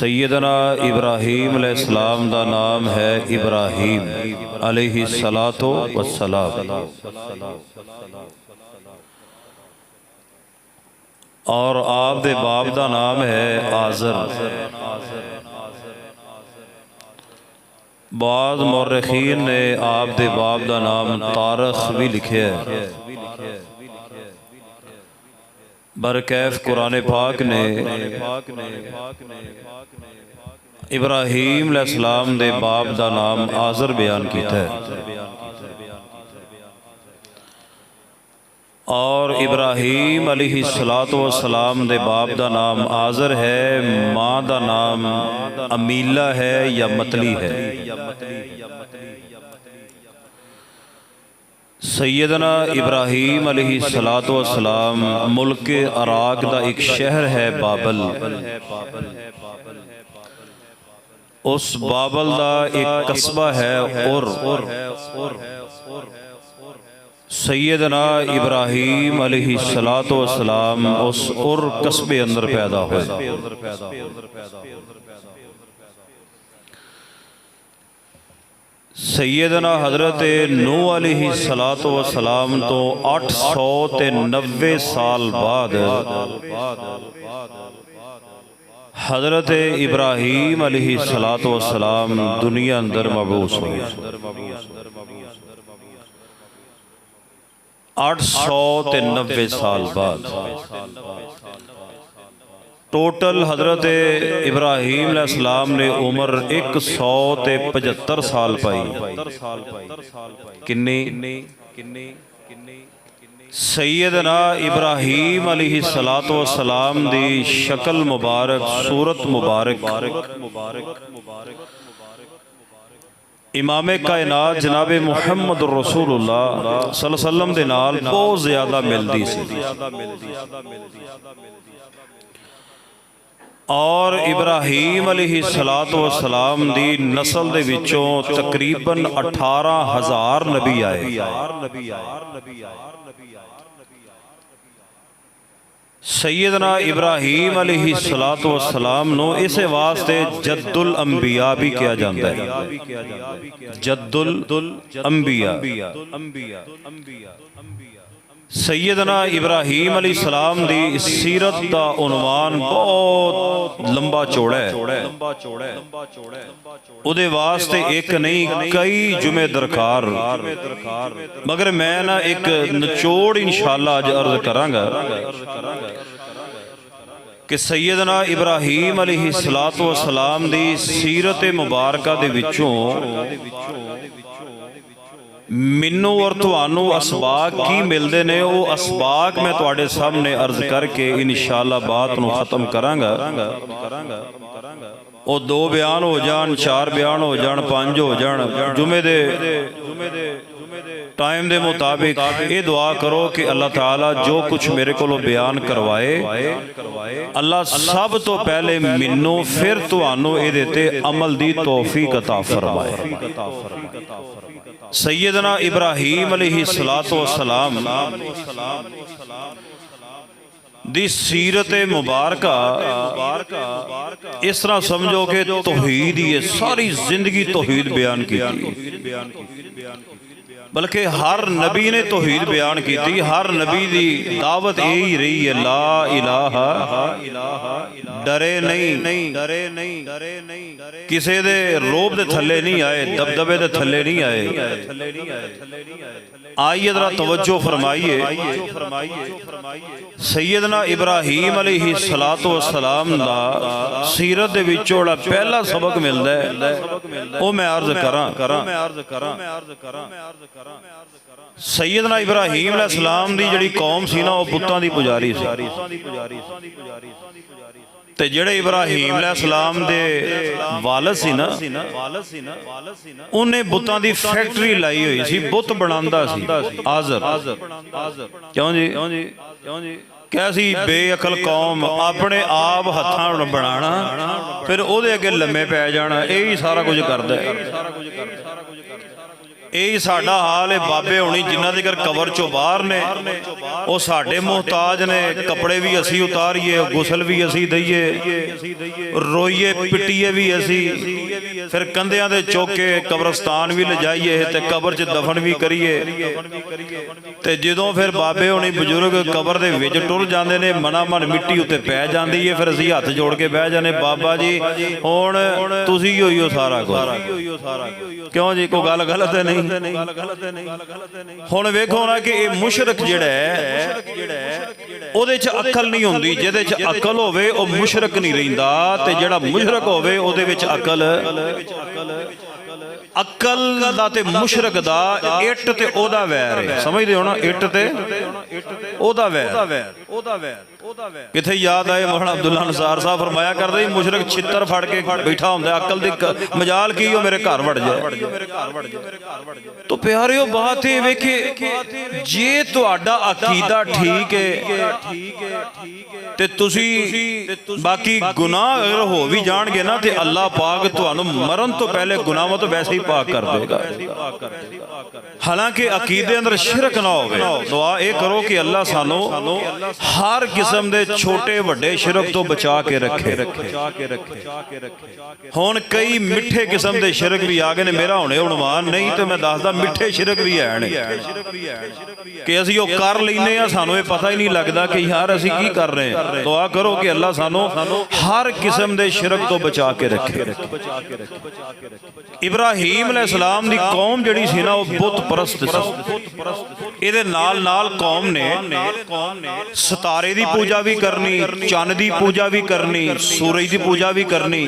सैयदना इब्राहीम अलैहिस्सलाम दा नाम है इब्राहीम अलैहिस्सलातो वस्सलाम। और आप दे बाप दा नाम है आज़र। बाद मौरखीन ने आप दे बाप दा नाम तारख भी लिखे है। बरकैफ कुरान पाक ने इब्राहीम अलैहिस्सलाम दे बाप दा नाम आज़र बयान किया है। और इब्राहीम अलैहिस्सलातो वस्सलाम दे बाप दा नाम आज़र है, माँ दा नाम अमीला है या मतली है। सैयदना इब्राहीम अलैहिस्सलातो वस्सलाम मुल्क इराक दा एक शहर है बाबल। उस बाबल दा एक कस्बा है और सैयदना इब्राहीम अलैहिस्सलातो वस्सलाम उस और कस्बे अंदर पैदा हुए। सैयदना हज़रत नूह अलैहिस्सलातो वस्सलाम तो 890 साल बाद हज़रत इब्राहीम अलैहिस्सलातो वस्सलाम दुनिया अंदर मबूस हुए। 890 साल बाद टोटल हज़रत इब्राहीम अलैहिस्सलाम ने उम्र 175 साल पाई। किन्नी सैयदना इब्राहीम अलैहिस्सलातो वस्सलाम दी शक्ल मुबारक, सूरत मुबारक इमाम कायनात जनाब मुहम्मद रसूलुल्लाह सल्लल्लाहु अलैहि वसल्लम दे नाल बहुत ज़्यादा मिलदी सी। और इब्राहीम अलैहिस्सलातो वस्सलाम दी नस्ल दे विचों तकरीबन 18,000 नबी आए। सैयदना इब्राहीम अलैहिस्सलातो वस्सलाम नो इस वास्ते जद्दुल अंबिया भी किया जाता है। जद्दुल अंबिया। सैयदना इब्राहीम अलैहिस्सलाम दी सीरत दा उन्वान बहुत लंबा चौड़ा है। उदे वास्ते एक नहीं कई जुमे दरकार, मगर मैं ना एक निचोड़ इंशाअल्लाह अज अर्ज करांगा कि सैयदना इब्राहीम अलैहिस्सलातो वस्सलाम दी सीरत मुबारका दे विचों मैनू और तुहानू असबाक की मिलते ने, वो असबाक मैं तुहाडे सामने अर्ज करके इंशाअल्लाह बात नू खत्म करांगा। वो 2 बयान हो जान, 4 बयान हो जान, 5 हो जान, जुमे दे टाइम दे मुताबिक ये दुआ करो कि अल्लाह ताला जो कुछ मेरे को बयान करवाए अल्लाह सब तो पहले मैनू फिर तुहानू इहदे ते अमल दी तौफीक अता फरमाए। सैयदना इब्राहीम अलैहिस्सलातो वस्सलाम दी सीरत मुबारका इस तरह समझो कि तौहीद ही है, सारी जिंदगी तौहीद बयान की, बल्कि हर नबी ने तौहीद बयान की थी। हर नबी दी दावत यही रही है, ला इलाहा, डरे नहीं, किसी दे रोब दे थले नहीं आए, दबदबे दे थले नहीं आए। आइए जरा तवज्जो फरमाइए। सैयदना इब्राहीम अलैहिस्सलातो वस्सलाम दा सीरत दे विचों जिहड़ा पहला सबक मिलदा है वो मैं अर्ज करां। सैयदना इब्राहीम अलैहिस्सलाम दी जिहड़ी कौम सी ना, वो पुत्तां दी पुजारी सी। ते जेड़े इब्राहीम अलैहिस्सलाम दे वालिद सी ना, उन्हें बुतां दी फैक्ट्री लाई हुई सी, बुत बनांदा सी आज़र। क्यों जी? क्या सी बेअकल कौम अपने आप हत्थां बनाना, फिर ओहदे अगे लम्मे पै जाना, यही सारा कुछ करदा है। यही साडा हाल है। बाबे होनी जिन्ना जिकर कबर चो बाहर ने वो साडे मोहताज ने। कपड़े भी असी उतारीए, गुसल भी असी दईए, रोईए पिटीए भी असी, फिर कंधियां दे चौके कब्रस्तान भी ले जाइए ते कबर च दफन भी करिए। ते जदों फिर बाबे होनी बजुर्ग कबर दे विच टुर जांदे ने, मना मन मिट्टी उत्ते पै जांदी है, फिर असी हथ जोड़ के बह जाने, बाबा जी हुण तुसीं होई हो सारा कुछ। क्यों जी, कोई गल गलत है नहीं? हुण वेखो ना कि ये मुशरक जिहड़ा है ਉਹਦੇ ਚ ਅਕਲ नहीं हुंदी। ਜਿਹਦੇ ਚ अकल होवे ਉਹ मुशरक नहीं रहिंदा, ते ਜਿਹੜਾ मुशरक होवे ਉਹਦੇ ਵਿੱਚ अकल दा ते मुशरक दा इट ते ओदा वैर है। समझदे हो ना? इट ते ओदा वैर। किथे याद आए मौलाना अब्दुल्ला अंसार साहब फरमाया करदे मुशरक छित्तर फड़ के बैठा हुंदा, अकल दी मजाल की हो मेरे घर वड़ जाए। तो प्यारिओ बात ये वेखे, जे तुहाडा अकीदा ठीक है ते तुसी बाकी गुनाह अगर हो भी जाणगे ना, ते अल्लाह पाक तुहानू मरण तो पहले गुनाहों तो वैसे ही पाक कर देगा। हालांकि अकीदे अंदर शिरक ना होवे। दुआ ये करो कि अल्लाह सानू हर किस्म दे छोटे वड्डे शिरक तो बचा के रखे। हुण कई मिठे किस्म दे शिरक भी आ गए ने। मेरा हुणे उनवान नहीं तो मैं दसदा मिठे शिरक भी है कि असीं ओह कर लैने आ, सानू ये पता ही नहीं लगता कि यार असीं की कर रहे हैं। दुआ करो कि अल्लाह सानू हर किस्म दे शिरक तो बचा के रखे। इब्राहीम अलैहिस्सलाम दी कौम जिहड़ी सी ना, वो बुत परस्त सी। इहदे नाल नाल कौम ने सितारे दी पूजा भी करनी, चंद दी पूजा भी करनी, सूरज दी पूजा भी करनी।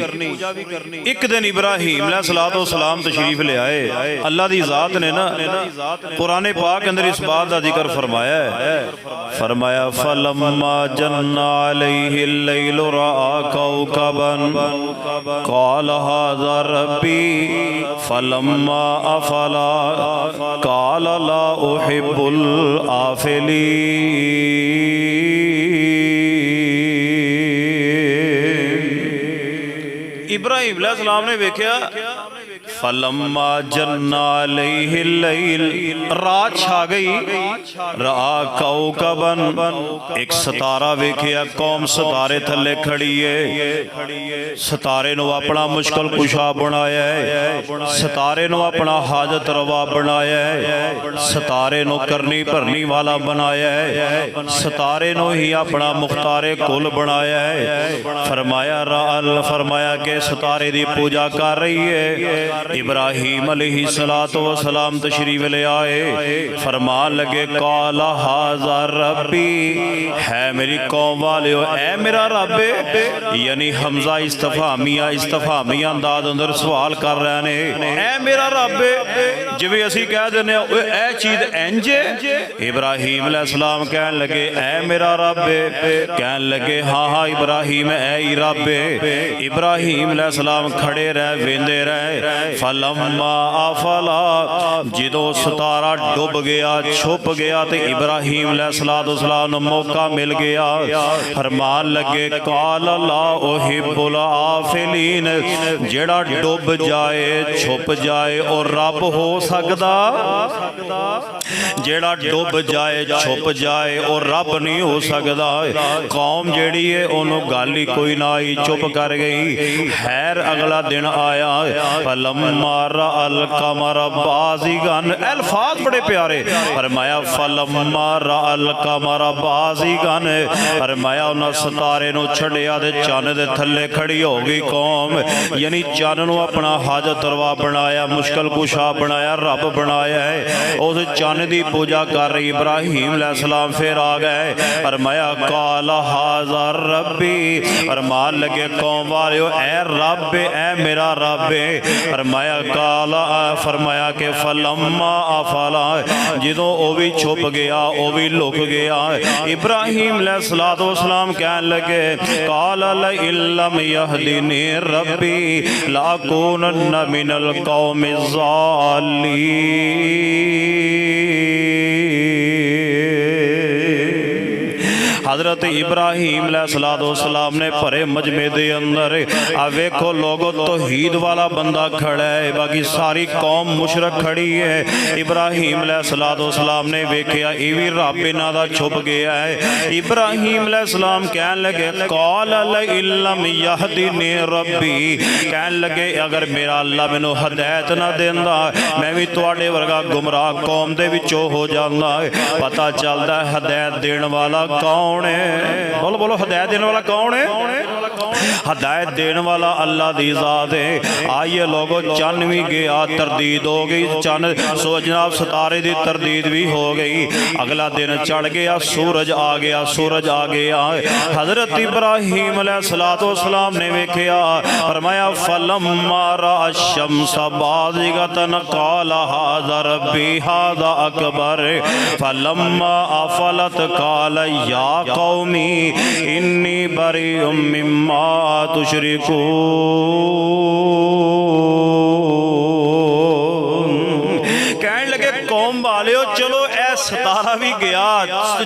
एक दिन इब्राहीम अलैहिस्सलाम तशरीफ ले आए। अल्लाह दी जात ने ना कुरान पाक के अंदर इस बात का जिक्र फरमाया है। फरमाया फलम्मा जन्ना अलैहिल लैलु रआ कौकबन क़ाल हाज़ा रब्बी फलम्मा अफला क़ाल ला उहिब्बुल आफिलीन। इब्राहीम अलैहिस्सलाम ने वेख्या फलम्मा जन्ना अलैहिल लैल, रात छा गई, रआ कौकबन, एक सितारा वेख्या। कौम सितारे थले खड़ी है। सितारे नू अपना मुश्किल कुशा बनाया है, सितारे नू अपना हाजत रवा बनाया है, सितारे नू करनी भरनी वाला बनाया है, सितारे नू ही अपना मुख्तारे कुल बनाया है। फरमाया राल, फरमाया के सितारे दी पूजा कर रही है। इब्राहीम अलैहिस्सलातु वस्सलाम तशरीफ ले आए। फरमान लगे काला हाज़ा रब्बी, है मेरी कौम वालियो ऐ मेरा रब। यानी हमजा इस्तफामिया अंदाज अंदर सवाल कर रहे ने, ऐ मेरा रब। जिवें असीं कह देने ऐ चीज़ इंज। इब्राहीम अलैहिस्सलाम कहन लगे ऐ मेरा रब। कहन लगे हाँ हाँ इब्राहीम ऐ ही रब। इब्राहीम अलैहिस्सलाम खड़े रह, वेंदे रहे। फलम्मा अफला, जदों सितारा डुब गया, छुप गया, तो इब्राहीम अलैहिस्सलाम नूं मौका मिल गया। फरमान लगे काल ला उहिब्बुल आफिलीन, जेड़ा डुब जाए छुप जाए और रब हो सकदा? जेड़ा डुब जाए छुप जाए और रब नहीं हो सकदा। कौम जेड़ी है उन्हों गल ही कोई ना आई, चुप कर गई। खैर अगला दिन आया। फलम्मा अल कमर बाज़िगन, अल्फाज बड़े प्यारे। फरमाया फलम्मा अल कमर बाज़िगन, फरमाया उन्हें सितारे नूं छड्डिया ते चन्न दे थल्ले खड़ी हो गई कौम। यानी चन्न नूं अपना हाजत रवा बनाया, मुश्किल कुशा बनाया, रब बनाया है। उस चन्न दी पूजा कर रही इब्राहीम अलैहिस्सलाम फिर आ गए। फरमाया काल हाज़ा रब्बी, फरमान लगे कौम वालियो ऐ रब, ऐ मेरा रब। फरमाया काला, फरमाया के फलम्मा अफला, जदों वो भी छुप गया, वो भी लुक गया। इब्राहीम अलैहिस्सलाम कहन लगे काला लम यहदिनी रब्बी लाकुनन्ना मिनल कौमिज़ ज़ालिमीन। हजरत इब्राहीम अलैहिस्सलाम ने भरे मजमे दे अंदर आ वेखो लोगो तौहीद वाला बंदा खड़ा है, बाकी सारी कौम मुशरक खड़ी है। इब्राहीम अलैहिस्सलाम ने वेख्या ये भी रब इन्हां दा छुप गया है। इब्राहीम अलैहिस्सलाम कहन लगे क़ाल इल्लम यहदिनी रब्बी, कहन लगे अगर मेरा अल्लाह मैनू हदायत ना देंदा मैं भी तुहाडे वर्गा गुमराह कौम दे विचों हो जांदा। पता चलदा हदायत देने वाला कौन है? बोलो बोलो, हदायत देने वाला कौन है? हदायत देने वाला अल्लाह दी ज़ात है। आइए लोगों, चन्न भी गया, तरदीद हो गई, चन्न सो जनाब सितारे की तरदीद भी हो गई। अगला दिन चढ़ गया, सूरज आ गया, सूरज आ गया। हजरत इब्राहीम अलैहिस्सलाम ने वेख्या, फरमाया फलम्मा रअ शम्स बाज़िगतन क़ाल हाज़ा रब्बी हाज़ा अकबर फलम्मा अफलत क़ाल या कौमी इन्नी बरीउम मिम्मा तुशरिकून। कहने लगे कौम वालियो चलो ए सितारा भी गया,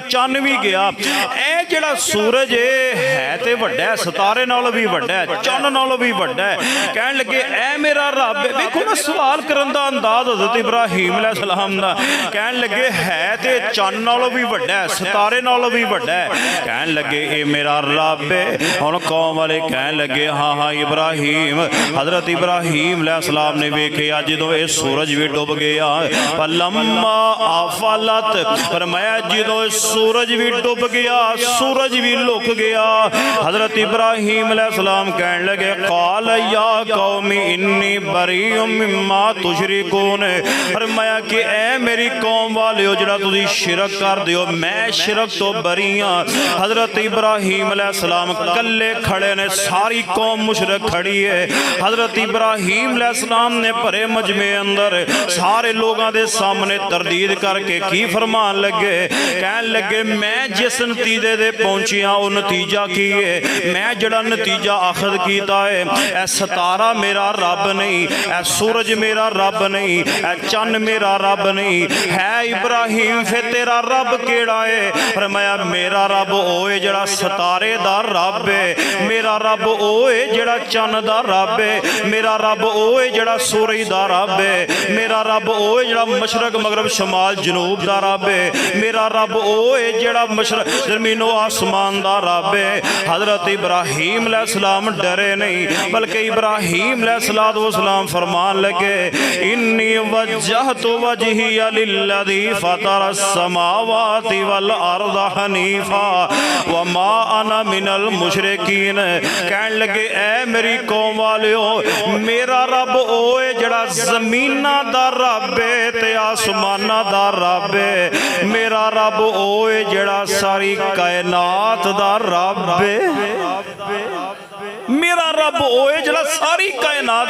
चन्न भी गया, ए जिहड़ा सूरज है ते वड्डा है, सितारे नालों भी वड्डा है, चन्न नालों भी वड्डा है। कहने लगे ए मेरा रब, देखो ना सवाल करन दा अंदाज हज़रत इब्राहीम अलैहिस्सलाम दा। कहने लगे है ते चन्न नालों भी वड्डा है, सितारे नालों भी वड्डा है। कहने लगे ए मेरा रब है। हुण कौम वाले कहने लगे हाँ हाँ इब्राहीम। हज़रत इब्राहीम अलैहिस्सलाम ने वेख्या जदों ये सूरज भी डुब गया, फलम्मा अफलत, फरमाया जदों सूरज भी डुब गया, सूरज भी लुक गया। हजरत इब्राहीम अलैहिस्सलाम कहने लगे क़ाल या कौमी इन्नी बरीउम मिम्मा तुशरिकून, फरमाया कि ए मेरी कौम वालियो जिहड़ा तुसीं शिरक कर दिओ मैं शिरक तो बरी हां। हजरत इब्राहीम अलैहिस्सलाम कल्ले खड़े ने, सारी कौम मुशरक खड़ी है। हजरत इब्राहीम अलैहिस्सलाम ने भरे मजमे अंदर सारे लोगों के सामने तरदीद करके की फरमान लगे, कहन लगे मैं जिस नतीजे दे पहुंचिया वो नतीजा की है, मैं जड़ा नतीजा अखद किया है, ए सितारा मेरा रब नहीं, ए सूरज मेरा रब नहीं, ए चन्न मेरा रब नहीं है। इब्राहीम फिर तेरा रब केड़ा है? फरमाया मेरा रब ओए जड़ा सितारे दा रब है, मेरा रब ओए जड़ा चन्न दा रब है, मेरा रब ओए जड़ा सूरज दा रब है, मेरा रब ओए जड़ा मशरक मगरब शमाल जनूब दा रब है, मेरा रब ओए जड़ा मशरक ज़मीनो आसमान दा रब है। हज़रत इब्राहीम अलैहिस्सलाम डरे नहीं, बल्कि इब्राहीम अलैहिस्सलाम फरमान लगे इन्नी वज्जहतु वजहिया लिल्लज़ी फ़तरस समावाति वल अर्ज़ हनीफ़ा व मा अना मिनल मुशरिकीन। कहने लगे ए मेरी कौम वालियो मेरा रब ओए जड़ा ज़मीना दा रब है ते आसमाना दा रब है, मेरा रब ओए जड़ा सारी कायनात दा रब है, मेरा रब ओए जड़ा सारी कायनात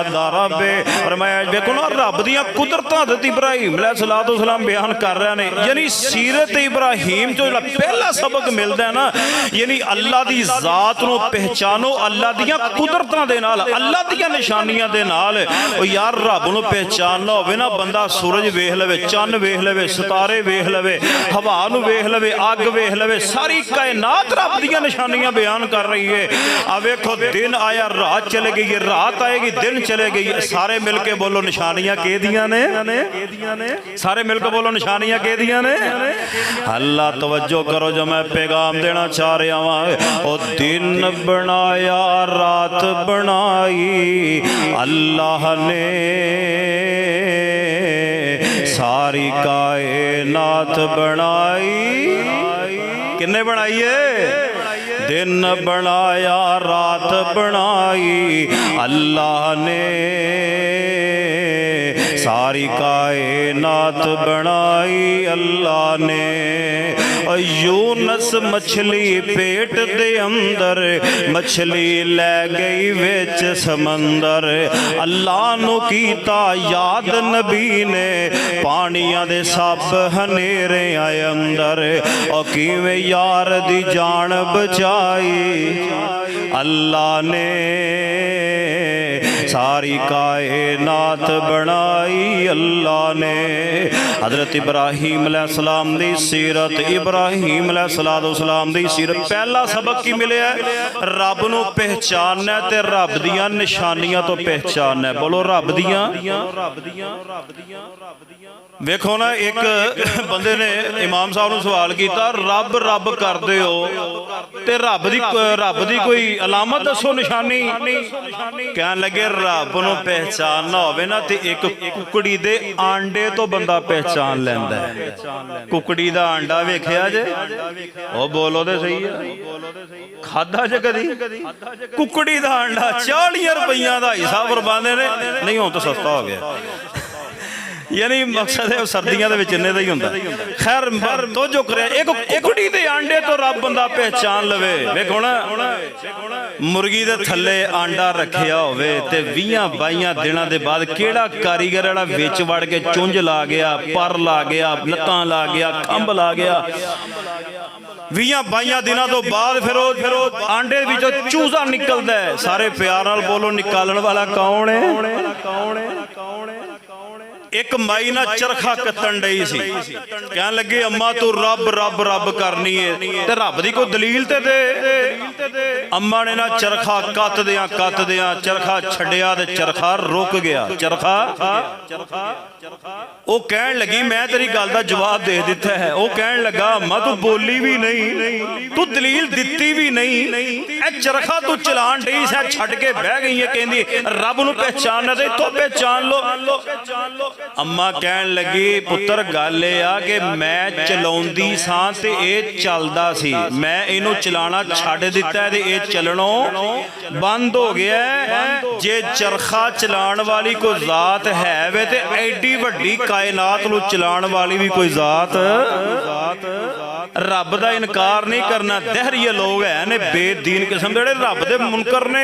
दा रब है। और मैं देखो ना रब दियां कुदरतां हज़रत इब्राहीम अलैहिस्सलाम बयान कर रहे हैं। यानी सीरत इब्राहीम जो पहला सबक मिलता है ना, यानी अल्लाह दी जात नूं पहचानो अल्लाह दियां कुदरतां दे नाल, अल्लाह दियां निशानियां दे नाल। ओ यार रब नूं पहचानना होवे ना, बंदा सूरज वेख लवे, चन्न वेख लवे, सितारे वेख लवे, हवा नूं वेख लवे, अग वेख लवे, सारी कायनात रब दियां निशानियां बयान कर रही है। अब देखो दिन आया रात चले गई, रात आएगी दिन चले गई, सारे मिलके बोलो निशानियां के दियां ने, सारे मिलकर बोलो निशानियां के दियां ने। अल्लाह तवज्जो करो जो मैं पैगाम देना चाह रहा हूं। ओ दिन बनाया रात बनाई अल्लाह ने, सारी कायनात बनाई, किन्ने बनाई है? दिन बनाया रात बनाई अल्लाह ने, सारी कायनात बनाई अल्लाह ने। यूनस मछली पेट दे अंदर, मछली ले गई विच समंदर, अल्लाह नू कीता याद नबी ने, पानियां दे सब हनेरे आए अंदर, और किवें यार दी जान बचाई। अल्लाह ने सारी कायनात बनाई अल्लाह ने। हज़रत इब्राहीम अलैहिस्सलाम दी सीरत, इब्राहीम अलैहिस्सलाम दी सीरत। पहला सबक की मिले रब नूं पहचानना ते रब दियां निशानियां तो पहचानना। बोलो रब दियां। वेखो ना एक बंदे ने इमाम साहब नूं सवाल किया, रब रब करदे हो ते रब दी कोई अलामत दसो, निशानी। कहन लगे रब नूं पहचानना होवे ना ते एक कुकड़ी दे आंडे तो बंदा पहचान लैंदा है। कुकड़ी दा आंडा वेखिया जे? ओ बोलो ते सही है, खादा जे कदी? कुकड़ी दा आंडा 40 रुपइया दा हिसाब फरमांदे ने। नहीं हुण तो सस्ता हो गया, यानी मकसद है सर्दियों के इन्ने का ही होंदा। खैर तो जो करे एक कुकड़ी दे आंडे तो रब बंदा पहचान लवे। वेखो ना मुर्गी दे थल्ले आंडा रखिया होवे ते 20-22 दिनों के बाद केड़ा कारीगर वाला विच वड़ के चुंझ ला गया, पर ला गया, लत्तां ला गया, खंभ ला गया। 20-22 दिनों तो बाद फिर आंडे विचों चूजा निकलदा है। सारे प्यार नाल बोलो, निकालण वाला कौन है? एक माई ना चरखा कत्तन डई सी, कहन लगे अम्मा तू रब रब रब करनी है ते रब दी कोई दलील ते दे। अम्मा ने ना चरखा कत दिया चरखा छड्डिया ते चरखा रुक गया। चरखा वो कहन लगी मैं तेरी गल दा जवाब दे दिता है। वो कहन लगा अम्मा तू बोली भी नहीं, तू दलील दिती भी नहीं, ए चरखा तू चलान डई सा छड्ड के बह गई है। कहंदी रब नूं पहचानना ते तो पहचान लो। अम्मा कहन लगी पुत्र गल आ कि मैं चलाउंदी सां ते ये चलदा सी, मैं इनू चलाना छड्ड दिता ते ये चलणों बंद हो गया। जे चरखा चलाण वाली कोई जात है वे ते एडी वड्डी कायनात नूं चलाण वाली भी कोई जात रब दा इनकार नहीं करना। दहरिया लोग है ने बेदीन किस्म दे रब दे मुनकर ने।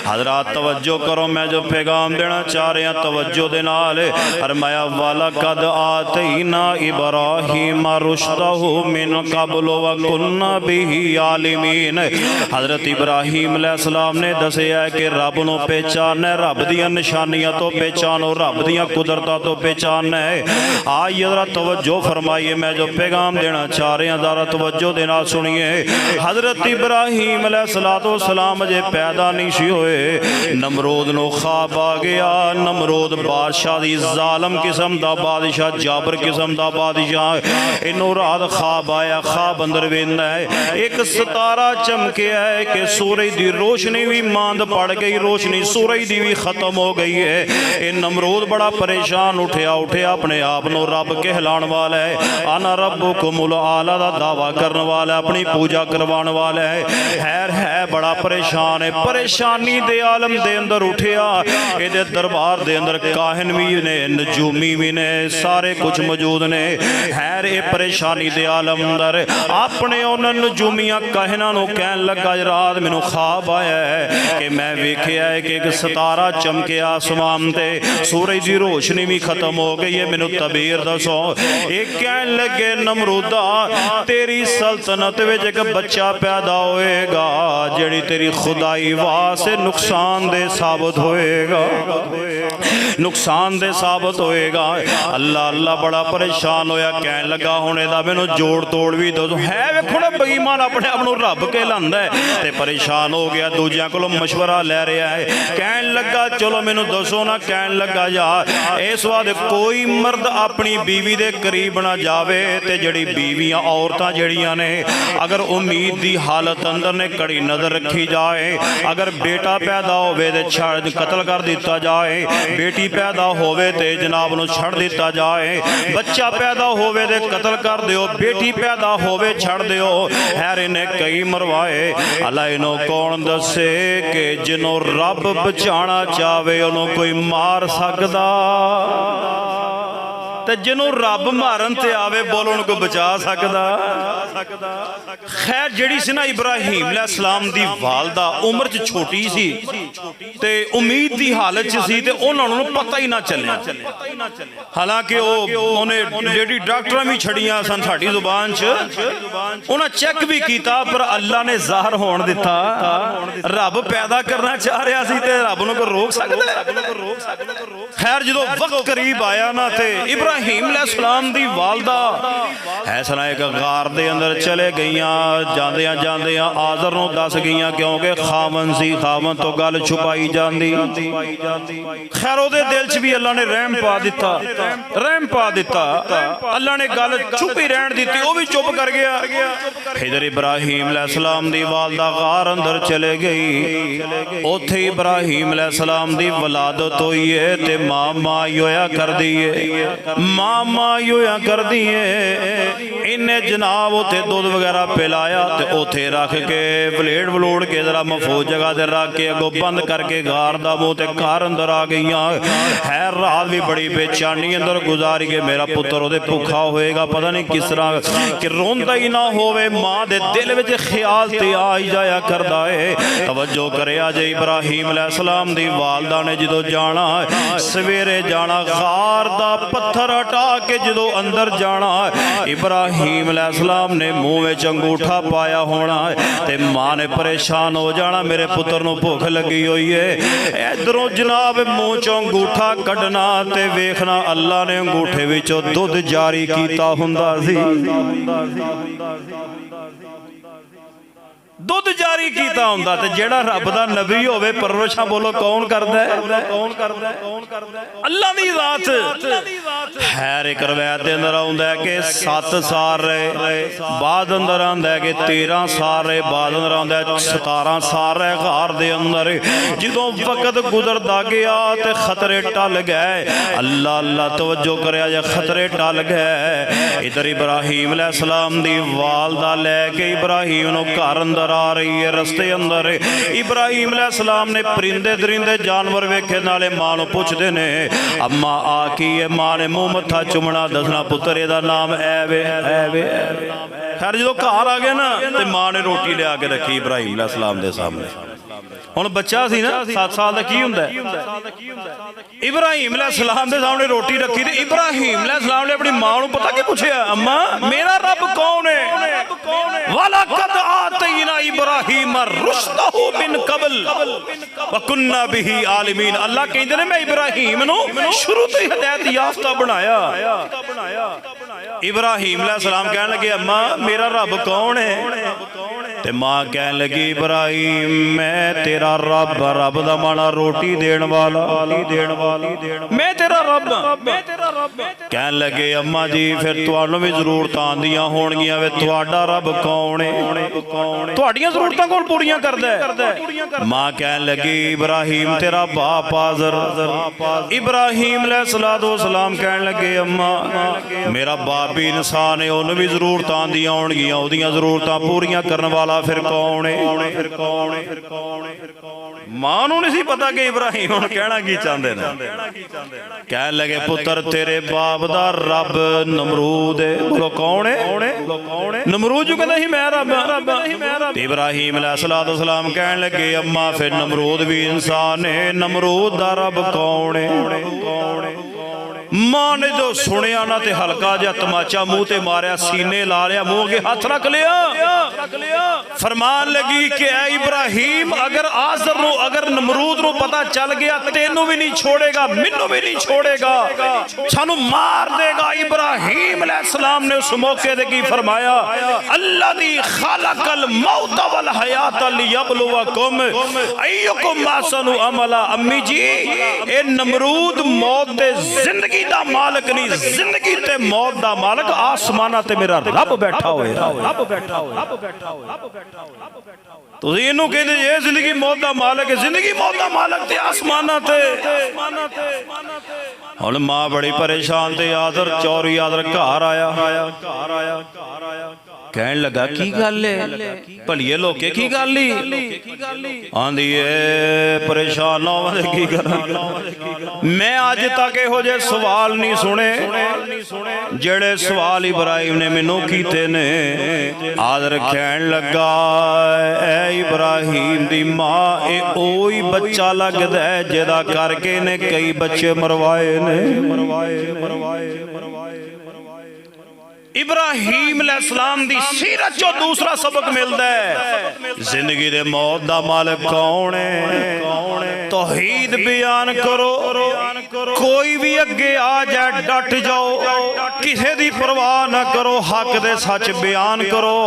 हजरात तवज्जो करो, मैं जो पैगाम देना चाह रहा तवज्जो दे नाल। फरमाया वाला कद आतैना इब्राहीम रुश्दहु मिन क़ब्ल व कुन्ना बिही आलिमीन। हजरत इब्राहीम अलैहिस्सलाम ने दसिया है कि रब नूं पहचानना, रब दियां निशानियां तो पहचानो, रब दियां कुदरतां तो पहचानना है। आज जरा तवज्जो फरमाइए, मैं जो पैगाम देना चाह रहा ज़रा तवज्जो दे नाल सुनिए। हजरत इब्राहीम अलैहिस्सलाम अजे पैदा नहीं सी होए, नमरूद नूं ख्वाब आ गया। नमरूद बादशाह दी जालम किस्म दा बादशाह, जाबर किस्म दा बादशाह। इनू रात ख्वाब आया, ख्वाब अंदर वेंदा है एक सितारा चमकिया है कि सूरज दी रोशनी भी मांद पड़ गई, रोशनी सूरज दी भी खत्म हो गई है। ये नमरूद बड़ा परेशान उठिया अपने आप नूं रब कहलाण वाला है। आना रब्बुकुमुल आला दा दावा करने वाला, अपनी पूजा करवाने वाला है बड़ा परेशान है। परेशानी दे आलम दे अंदर उठिया। इहदे दरबार दे अंदर काहिन भी ने, नजूमी भी ने, सारे कुछ मौजूद ने। हैर ये परेशानी दे आलम अंदर अपने उन्होंने नजूमियां काहिना नूं कहन लगा रात मैनू ख्वाब आया है कि मैं वेखिया है कि एक सितारा चमकिया आसमान ते, सूरज की रोशनी भी खत्म हो गई है, मैनू तबीर दसो। ये कहन लगे नमरूदा तेरी सल्तनत विच एक बच्चा पैदा होएगा जिहड़ी तेरी खुदाई वास्ते नुकसान दे साबित होएगा, नुकसान दे साबित होएगा। अल्लाह अल्लाह बड़ा परेशान होया, कहन लगा हुण इहदा मैनू जोड़ तोड़ भी दो। है वेखो ना बेईमान अपने आप नूं रब कहलांदा है ते परेशान हो गया, दूजियां कोलों मशवरा लै रहा है। कहन लगा चलो मैनू दसो ना। कहन लगा यार इस वास्ते कोई मर्द अपनी बीवी दे करीब ना जावे ते जिहड़ी बीवियां औरतां जिहड़ियां ने अगर उम्मीद दी हालत अंदर ने कड़ी नज़र रखी जाए, अगर बेटा पैदा होवे ते छड़ कतल कर दिता जाए, बेटी पैदा होवे ते जनाब नूं छड़ दिता जाए, बच्चा पैदा होवे ते कतल कर दिओ, बेटी पैदा होवे छड़ दिओ। हैर इन्हें कई मरवाए। अल्लाह इन्हों कौन दसे कि जिन्हों रब बचाना चाहे उन्हों कोई मार सकदा। ते जिन्हों रब मारन ते आवे बोल उनको बचा सकदा। खैर जिहड़ी सी ना इब्राहिम अलैहिस्सलाम दी वालदा उम्र च छोटी सी ते उम्मीद दी हालत च सी ते उन्हां नूं पता ही ना चलिया। हालांकि उन्हें जेहड़ी डॉक्टरां भी छड़ियां सन साडी जुबान च उन्हें चेक भी किया पर अल्लाह ने ज़ाहिर होण दिता। रब पैदा करना चाह रहा सी ते रब नूं कोई रोक सकदा है? खैर जो वक्त करीब आया ना ते इब्राहिम अलैहिस्सलाम दी वालदा ऐसा एक गार दे अंदर चले गईयां। जांदियां जांदियां आज़र नूं दस गईयां क्योंकि खावन सी, खावन तो गल छुपाई जांदी। खैर ओहदे दिल च भी अल्लाह ने रहम पा दिता, रहम पा दिता। अल्लाह ने गल छुपी रहन दी, वह भी चुप कर गया। इधर इब्राहिम अलैहिस्सलाम दी वालदा गार अंदर चले गई। उथे इब्राहिम अलैहिस्सलाम दी वलादत होई है ते मां मां योया कर दी है, मां मां योया कर दी है। इन्हें जनाब उथे दूध वगैरह पिलाया ते उथे रख के वलेड़ वलोड़ के जरा महफूज जगह ते रख के अगों बंद करके गार दा मुंह ते घर अंदर आ गईयां। है रात भी बड़ी बेचैनी अंदर गुजारी के मेरा पुत्र ओदे भुखा होएगा, पता नहीं किस तरह कि रोंदा ही ना होवे। मां दे दिल विच ख्याल ते आ ही जाया करदा है। तवज्जो करिया जे इब्राहिम अलैहिस्सलाम दी वालदा ने जदों जाना सवेरे जाना गार दा पत्थर हटा के जदों अंदर जाना इब्राहिम अलैहिस्सलाम ने मुंह विच अंगूठा पाया होना ते मां ने परेशान हो जाना मेरे पुत्र नूं भुख लगी हुई है। इधरों जनाब मुंह चों अंगूठा कढना ते वेखना अल्लाह ने अंगूठे विचों दुध जारी कीता हुंदा सी। दुध जारी कीता हुंदा ते जेड़ा रब दा नबी होवे परवरिशां बोलो कौन करदा है? कौन करदा है? कौन करदा है? अल्लाह दी ज़ात। खैर एक रवायत दे अंदर आउंदा है कि 7 साल रहे, बाद अंदर आंदा है कि 13 साल रहे, बाद अंदर आंदा है 17 साल रहे गार दे अंदर। जदों वक्त गुजरदा गया ते खतरे टल गए। अल्लाह अल्लाह तवज्जो करया जे खतरे टल गए। इधर इब्राहिम अलैहिस्सलाम दी वालदा लेके इब्राहिम नूं घर अंदर आ रही है। रस्ते अंदर इब्राहिम अलैहिस्सलाम ने परिंदे दरिंदे जानवर वेखे, नाले मां नूं पुछदे ने अम्मा आ की है? मां ने मुंह मत्था चुमना दसना पुत्र एदा नाम ऐवे ऐवे। खैर जो घर आ गए ना ते मां ने रोटी लिया के रखी इब्राहिम अलैहिस्सलाम दे सामने। हुण बच्चा सी ना 7 साल दा की हुंदा है? इब्राहिम अलैहिस्सलाम दे सामने रोटी रखी ते इब्राहिम अलैहिस्सलाम ने अपनी मां नूं पता की पूछया अम्मा मेरा रब कौन है? वलकद आतैना इब्राहिम रुश्दहु मिन कबल व कुन्ना बिही आलिमीन। अल्लाह कहंदे ने मैं इब्राहिम नूं शुरू तो ही हिदायत याफ्ता बनाया। इब्राहिम अलैहिस्सलाम कहन लगे अम्मा मेरा रब कौन है? ते मां कहन लगी इब्राहिम मैं तेरा रब। रब दा माना रोटी देण वाला, मैं तेरा रब। कहन लगे अम्मा जी फिर तुहानूं भी जरूरतां आंदियां होणगियां वे तुहाडा रब कौन है? तुहाडीआं जरूरतां कौन पूरीआं करदा है? मां कहन लगी इब्राहिम तेरा बाप आज़र। इब्राहिम अलैहिस्सलाम कहन लगे अम्मा मेरा बाप भी इंसान है, उन्हें भी जरूरतां आंदियां होणगियां, ओहदियां जरूरतां पूरीआं करन वाला फिर कौन है? फिर कौन है? फिर कौन है? फिर कौन है? मां नूं नहीं सी पता कि इब्राहिम हुण कहना की चाहते ने। कहन लगे पुत्र तेरे बाप दा रब नमरूद है। बोलो कौन है? नमरूद जो कहंदा ही मैं रब। इब्राहिम अलैहिस्सलाम कहन लगे अम्मा फिर नमरूद भी इंसान है, नमरूद दा रब कौन है? मां ने जो सुनिया ना ते हल्का जिहा तमाचा मुंह ते मारिया, सीने ला लिया, मुंह अगे हाथ रख लिया। फरमान लगी कि ऐ इब्राहिम अगर आज़र नूं अगर नमरूद नूं पता चल गया तेनू भी नहीं छोड़ेगा, मैनू भी नहीं छोड़ेगा, सानू मार देगा। इब्राहिम अलैहिस्सलाम ने उस मौके ते की फरमाया अल्लज़ी खलक़ल मौत वल हयात लियबलुवकुम अय्युकुम अहसनु अमला। अम्मी जी ए नमरूद मौत ते जिंदगी दा मालिक नहीं, जिंदगी ते मौत दा मालिक आसमाना ते मेरा रब बैठा होया। तुसीं इहनूं कहंदे जे जिंदगी मौत दा मालिक है, जिंदगी मौत दा मालिक ते आसमाना ते। हुण मां बड़ी परेशान ते आदर चौरी आदर घर आया। कहन लगा की गल है भलिए लोके की गल ही आंदी है परेशान होवे की करा मैं अज तक इहो जे सवाल नहीं सुने जेड़े सवाल इब्राहिम ने मैनू कीते ने। आदर कहन लगा ऐ इब्राहिम दी मां ए ओही बच्चा लगदा है जेदा करके ने कई बच्चे मरवाए ने। इब्राहिम अलैहिस्सलाम दी सीरत चो दूसरा सबक मिलता है जिंदगी दे मौत दा मालिक कौन है। तौहीद बयान करो कोई भी अगे आ जाए डट जाओ किसे दी परवाह ना करो हक दे सच बयान करो।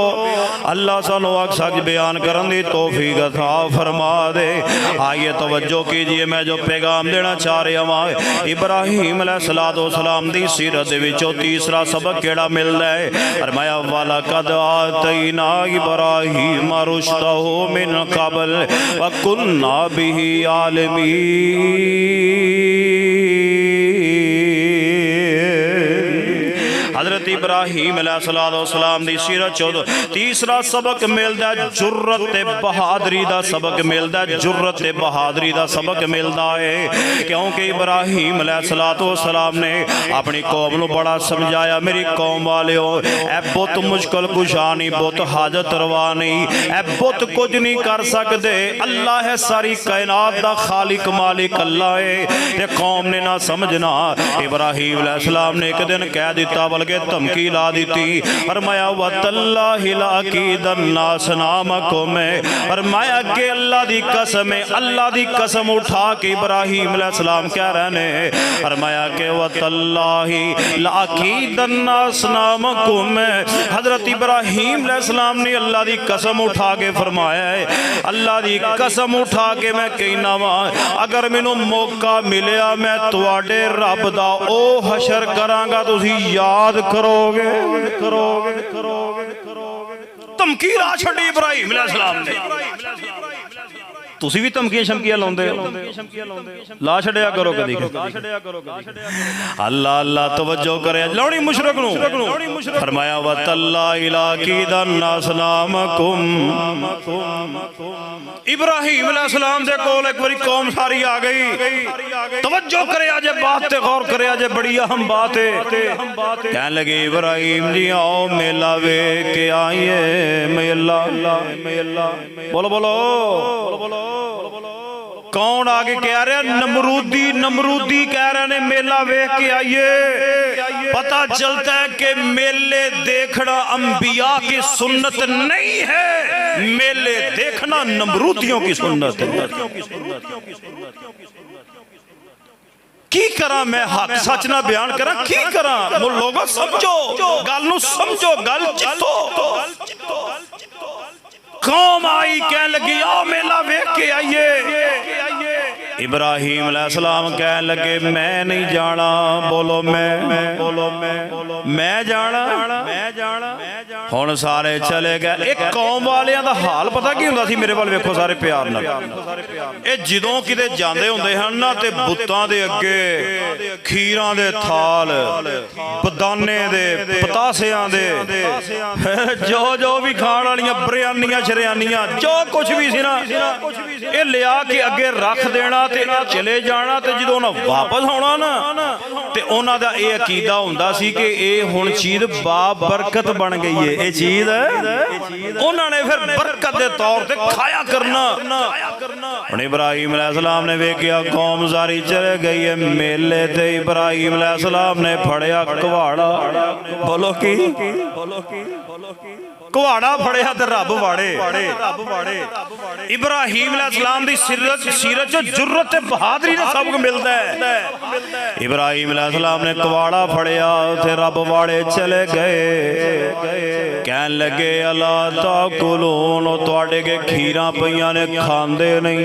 अल्लाह सानू हक सच बयान करन दी तौफीक अता फरमा दे। आइए तवज्जो कीजिए मैं जो पैगाम देना चाह रहा हूं इब्राहिम अलैहिस्सलाम दी सीरत दे विचों तीसरा सबक केड़ा मिल फरमाया वाला कद आतैना इब्राहीम रुश्दहु मिन क़ब्ल व कुन्ना बिही हज़रत इब्राहीम अलैहिस्सलाम दी सीरत चो तीसरा सबक मिलदा जुर्रत ते बहादरी दा सबक मिलदा जुर्रत ते बहादरी दा सबक मिलदा है। क्योंकि इब्राहीम अलैहिस्सलाम ने अपनी कौम नू बड़ा समझाया मेरी कौम वालियो ए बुत मुश्किल कुशा नहीं बुत हाजत रवा नहीं ए बुत कुछ नहीं कर सकते अल्लाह है सारी कायनात दा खालिक मालिक अल्लाह है। ते कौम ने ना समझना इब्राहीम अलैहिस्सलाम ने एक दिन कह दिता बल्कि धमकी ला दी फरमाया वतल्लाहि लाकीदन्नास नामकुम फरमाया कि अल्लाह दी कसम है अल्लाह दी कसम उठा के इब्राहीम अलैहिस्सलाम कह रहे ने फरमाया कि वतल्लाहि लाकीदन्नास नामकुम हजरत इब्राहीम अलैहिस्सलाम ने अल्लाह दी कसम उठा के फरमाया है अल्लाह दी कसम उठा के मैं कहना वा अगर मैनू मौका मिलिया मैं तुहाडे रब दा ओ हशर करांगा तुसी याद करोगे करोगे करोगे धमकी ला छड़ी इब्राहिम अलैहिस्सलाम ने। तुसी भी धमकियां शमकियां लाउंदे ला छड़िया करो कदी अल्लाह अल्लाह तवज्जो करे लौनी मुशरक नु फरमाया वतल्लाहि लाकीदन्नास नामकुम। इब्राहिम अलैहिस्सलाम दे कोल एक बारी कौम सारी आ गई तवज्जो करे जे बात ते गौर करे जे बड़ी अहम बात है। कहने लगे इब्राहिम जी आओ मेला वे के आइए मेला बोलो बोलो बोलो कौन आगे कह रहा नमरूदी नमरूदी कह रहे ने मेला वेख के आइए। पता चलता है कि मेले देखना अंबिया की सुन्नत नहीं है मेले देखना नमरूदियों की सुन्नत है। की करा मैं हक सच ना बयान करा की करा लोगों समझो गल नू समझो गल चितो कौम आई कह लगी आओ मेला वेख के आइए। इब्राहिम अलैहिस्सलाम कह लगे मैं नहीं जाना बोलो मैं जाना हुण सारे चले गए। एक कौम वालियां दा हाल पता की हुंदा सी मेरे वाल वेखो सारे प्यार नाल ए जदों किते जांदे हुंदे हन ना ते बुत्तां दे अगे खीरां दे थाल बदाने दे पतासियां दे जो जो भी खाण वालियां बिरयानियां शरियानियां जो कुछ भी सी ना ये लिया के अगे रख देना ते चले जाना ते जदों उन्हां वापस आउणा ना ते उन्हां दा ये अकीदा हुंदा सी कि ये हुण चीज बाबरकत बन गई है। ये चीज उन्होंने फिर बरकत के तौर पे खाया करना। हुण इब्राहिम अलैहिस्सलाम ने वेख्या कौम सारी चले गई है मेले ते इब्राहिम अलैहिस्सलाम ने फड़िया कुहाड़ा बोलो की कुहाड़ा फड़िया ते रब वाड़े। इब्राहिम अलैहिस्सलाम दी सीरत च जुर्रत ते बहादरी दा सबक मिलदा है। इब्राहिम अलैहिस्सलाम ने कुहाड़ा फड़िया ते रब वाड़े चले गए। कहन लगे अला ताकुलून तुहाडे के खीरां पईयां ने खांदे नहीं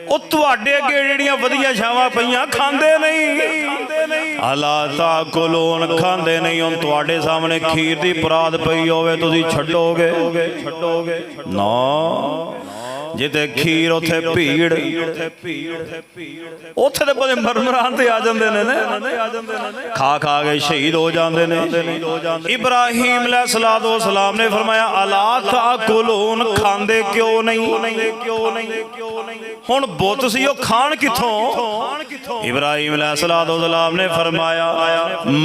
ओ तुहाडे अगे जेहड़ियां वधिया छावां पईयां खांदे नहीं अला ताकुलून खांदे नहीं हुण तुहाडे सामने खीर दी परात पई होवे तुसीं छड्डोगे ना जिते खीर उत्थे भीड़ उत्थे ते बड़े मरमरान ते आ जांदे ने खा खा के शहीद हो जाते ने। इब्राहीम अलैहिस्सलाम ने फरमाया अला ताकुलून खांदे क्यों नहीं हुण बुत सी ओ खान किथों। इब्राहीम अलैहिस्सलाम ने फरमाया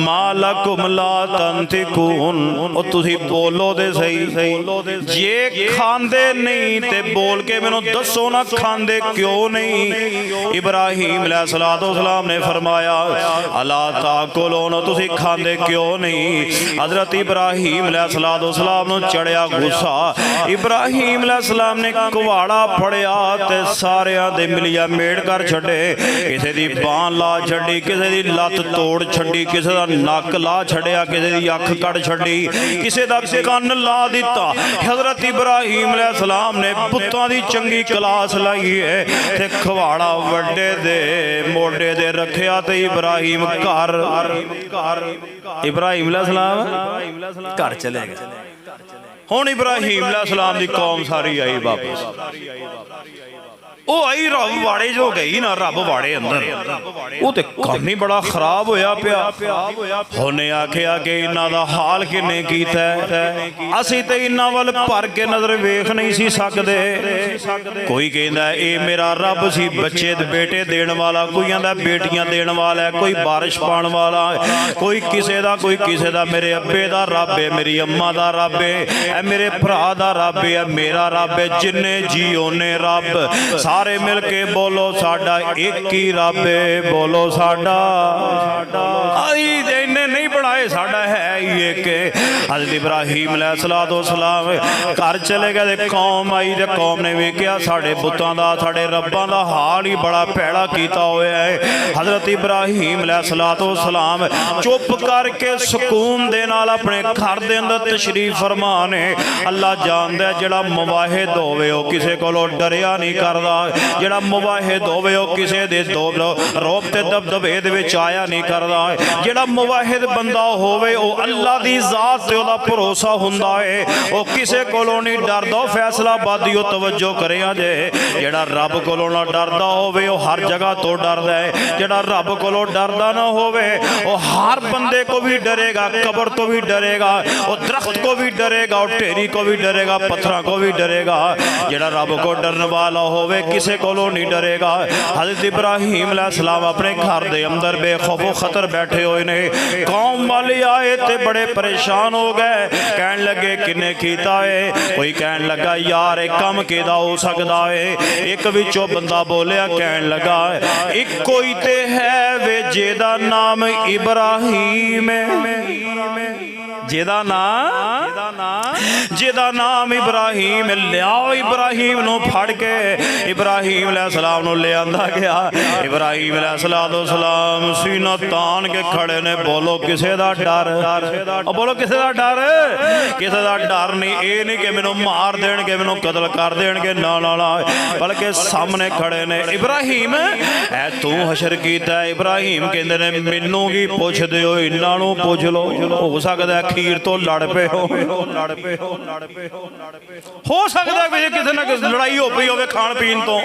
मालकुम ला तंतिकून ओ तुसी बोलो दे सही जे खांदे नहीं ते बोल के मैनू दसो ना खांदे क्यों नहीं। इब्राहीम अलैहिस्सलाम ने फरमाया अला ताकुलून तुसी खांदे क्यों नहीं। हजरत इब्राहीम अलैहिस्सलाम नू चढ़िया गुस्सा। इब्राहीम अलैहिस्सलाम ने कुहाड़ा फड़िया ते सारियां दे मिलिया मेड़ कर छड्डे। किसे दी बांह ला छड्डी, किसे दी लत्त तोड़ छड्डी, किसे दा नक ला छड्डिया, किसे दी अख कट छड्डी, किसे दा कन्न ला दिता। हजरत इब्राहीम अलैहिस्सलाम ने पुत्तां दी चंगी क्लास लाई है ते कुहाड़ा वड्डे दे मोढे दे रखिया ते इब्राहीम घर इब्राहीम अलैहिस्सलाम घर चले गए। हुण इब्राहीम अलैहिस्सलाम दी कौम सारी आई वापस। ਉਹ ਆਈ ਰੱਬ ਵਾੜੇ ਜੋ ਗਈ ਨਾ ਰੱਬ ਵਾੜੇ ਅੰਦਰ ਉਹ ਤੇ ਕੰਮ ਹੀ ਬੜਾ ਖਰਾਬ ਹੋਇਆ ਪਿਆ। ਉਹਨੇ ਆਖਿਆ ਕਿ ਇਹਨਾਂ ਦਾ ਹਾਲ ਕਿੰਨੇ ਕੀਤਾ ਅਸੀਂ ਤੇ ਇਹਨਾਂ ਵੱਲ ਭਰ ਕੇ ਨਜ਼ਰ ਵੇਖ ਨਹੀਂ ਸੀ ਸਕਦੇ। ਕੋਈ ਕਹਿੰਦਾ ਇਹ ਮੇਰਾ ਰੱਬ ਸੀ ਬੱਚੇ ਦੇ ਬੇਟੇ ਦੇਣ ਵਾਲਾ, ਕੋਈ ਕਹਿੰਦਾ ਬੇਟੀਆਂ ਦੇਣ ਵਾਲਾ, ਕੋਈ ਬਾਰਿਸ਼ ਪਾਉਣ ਵਾਲਾ, ਕੋਈ ਕਿਸੇ ਦਾ ਮੇਰੇ ਅੱਬੇ ਦਾ ਰੱਬ ਹੈ, ਮੇਰੀ ਅੰਮਾ ਦਾ ਰੱਬ ਹੈ, ਇਹ ਮੇਰੇ ਭਰਾ ਦਾ ਰੱਬ ਹੈ, ਮੇਰਾ ਰੱਬ ਹੈ। ਜਿੰਨੇ ਜੀ ਉਹਨੇ ਰੱਬ सारे मिल के बोलो साडा एक ही रब है, बोलो साडा इन्ने नहीं बनाए साडा है ही एक। हज़रत इब्राहीम अलैहिस्सलाम घर चले गए। कौम आई ते कौम ने वेखिया साडे बुतां दा साडे रब्बां दा हाल ही बड़ा भैड़ा कीता होया है। हज़रत इब्राहीम अलैहिस्सलाम चुप करके सुकून दे नाल अपने घर दे अंदर तशरीफ फरमाने। अल्लाह जानदा जिहड़ा मुवाहिद होवे ओ किसे कोलों डरिया नहीं करदा, जिहड़ा मुवाहिद होवे ओ किसे दे रौब ते दबदबे दे विच आया नहीं करदा। जिहड़ा मुवाहिद बंदा होवे ओ अल्लाह दी ज़ात ते ओदा भरोसा हुंदा है, ओ किसे कोलों नहीं डरदा। फैसला बादियो तवज्जो करिया जे जिहड़ा रब कोलों ना डरदा होवे ओ हर जगह तो डरदा है। जिहड़ा रब कोलों डरदा ना होवे ओ हर बंदे को भी डरेगा, कब्र तो भी डरेगा, ओ दरख्त को भी डरेगा, ओ ढेरी को भी डरेगा, पत्थरों को भी डरेगा। जिहड़ा रब को डरने वाला होवे किसे कोलों नहीं डरेगा। हज़रत इब्राहीम अलैहिस्सलाम अपने घर दे अंदर बेखौफो खतर बैठे हुए ने। कौम वाले आए ते बड़े परेशान हो गए, कहन लगे किन्ने कीता है। कोई कहन लगा यार एक कम किहदा हो सकदा है। एक विचों बंदा बोलिया कहन लगा एक कोई ते है वे जेदा नाम इब्राहीम है, जेदा नाम इब्राहीम। लियाओ इब्राहीम नूं फड़ के इब्राहीम अलैहिस्सलाम नूं ले आंदा गया। इब्राहीम अलैहिस्सलाम सीना तान के खड़े ने। बोलो किसे दा डर, बोलो किसे दा डर, किसे दा डर नहीं। ये नहीं कि मैनू मार देणगे, मैनू कतल कर देणगे, ना ना ना, बल्कि सामने खड़े ने। इब्राहीम ऐ तू हशर कीता। इब्राहीम कहंदे ने मैनू की पुछ दिओ, इन्हां नूं पुछ लो, हो सकदा खीर तो लड़ पे हो सकता है किसी ना किसी लड़ाई हो पई होवे खाण पीण तो।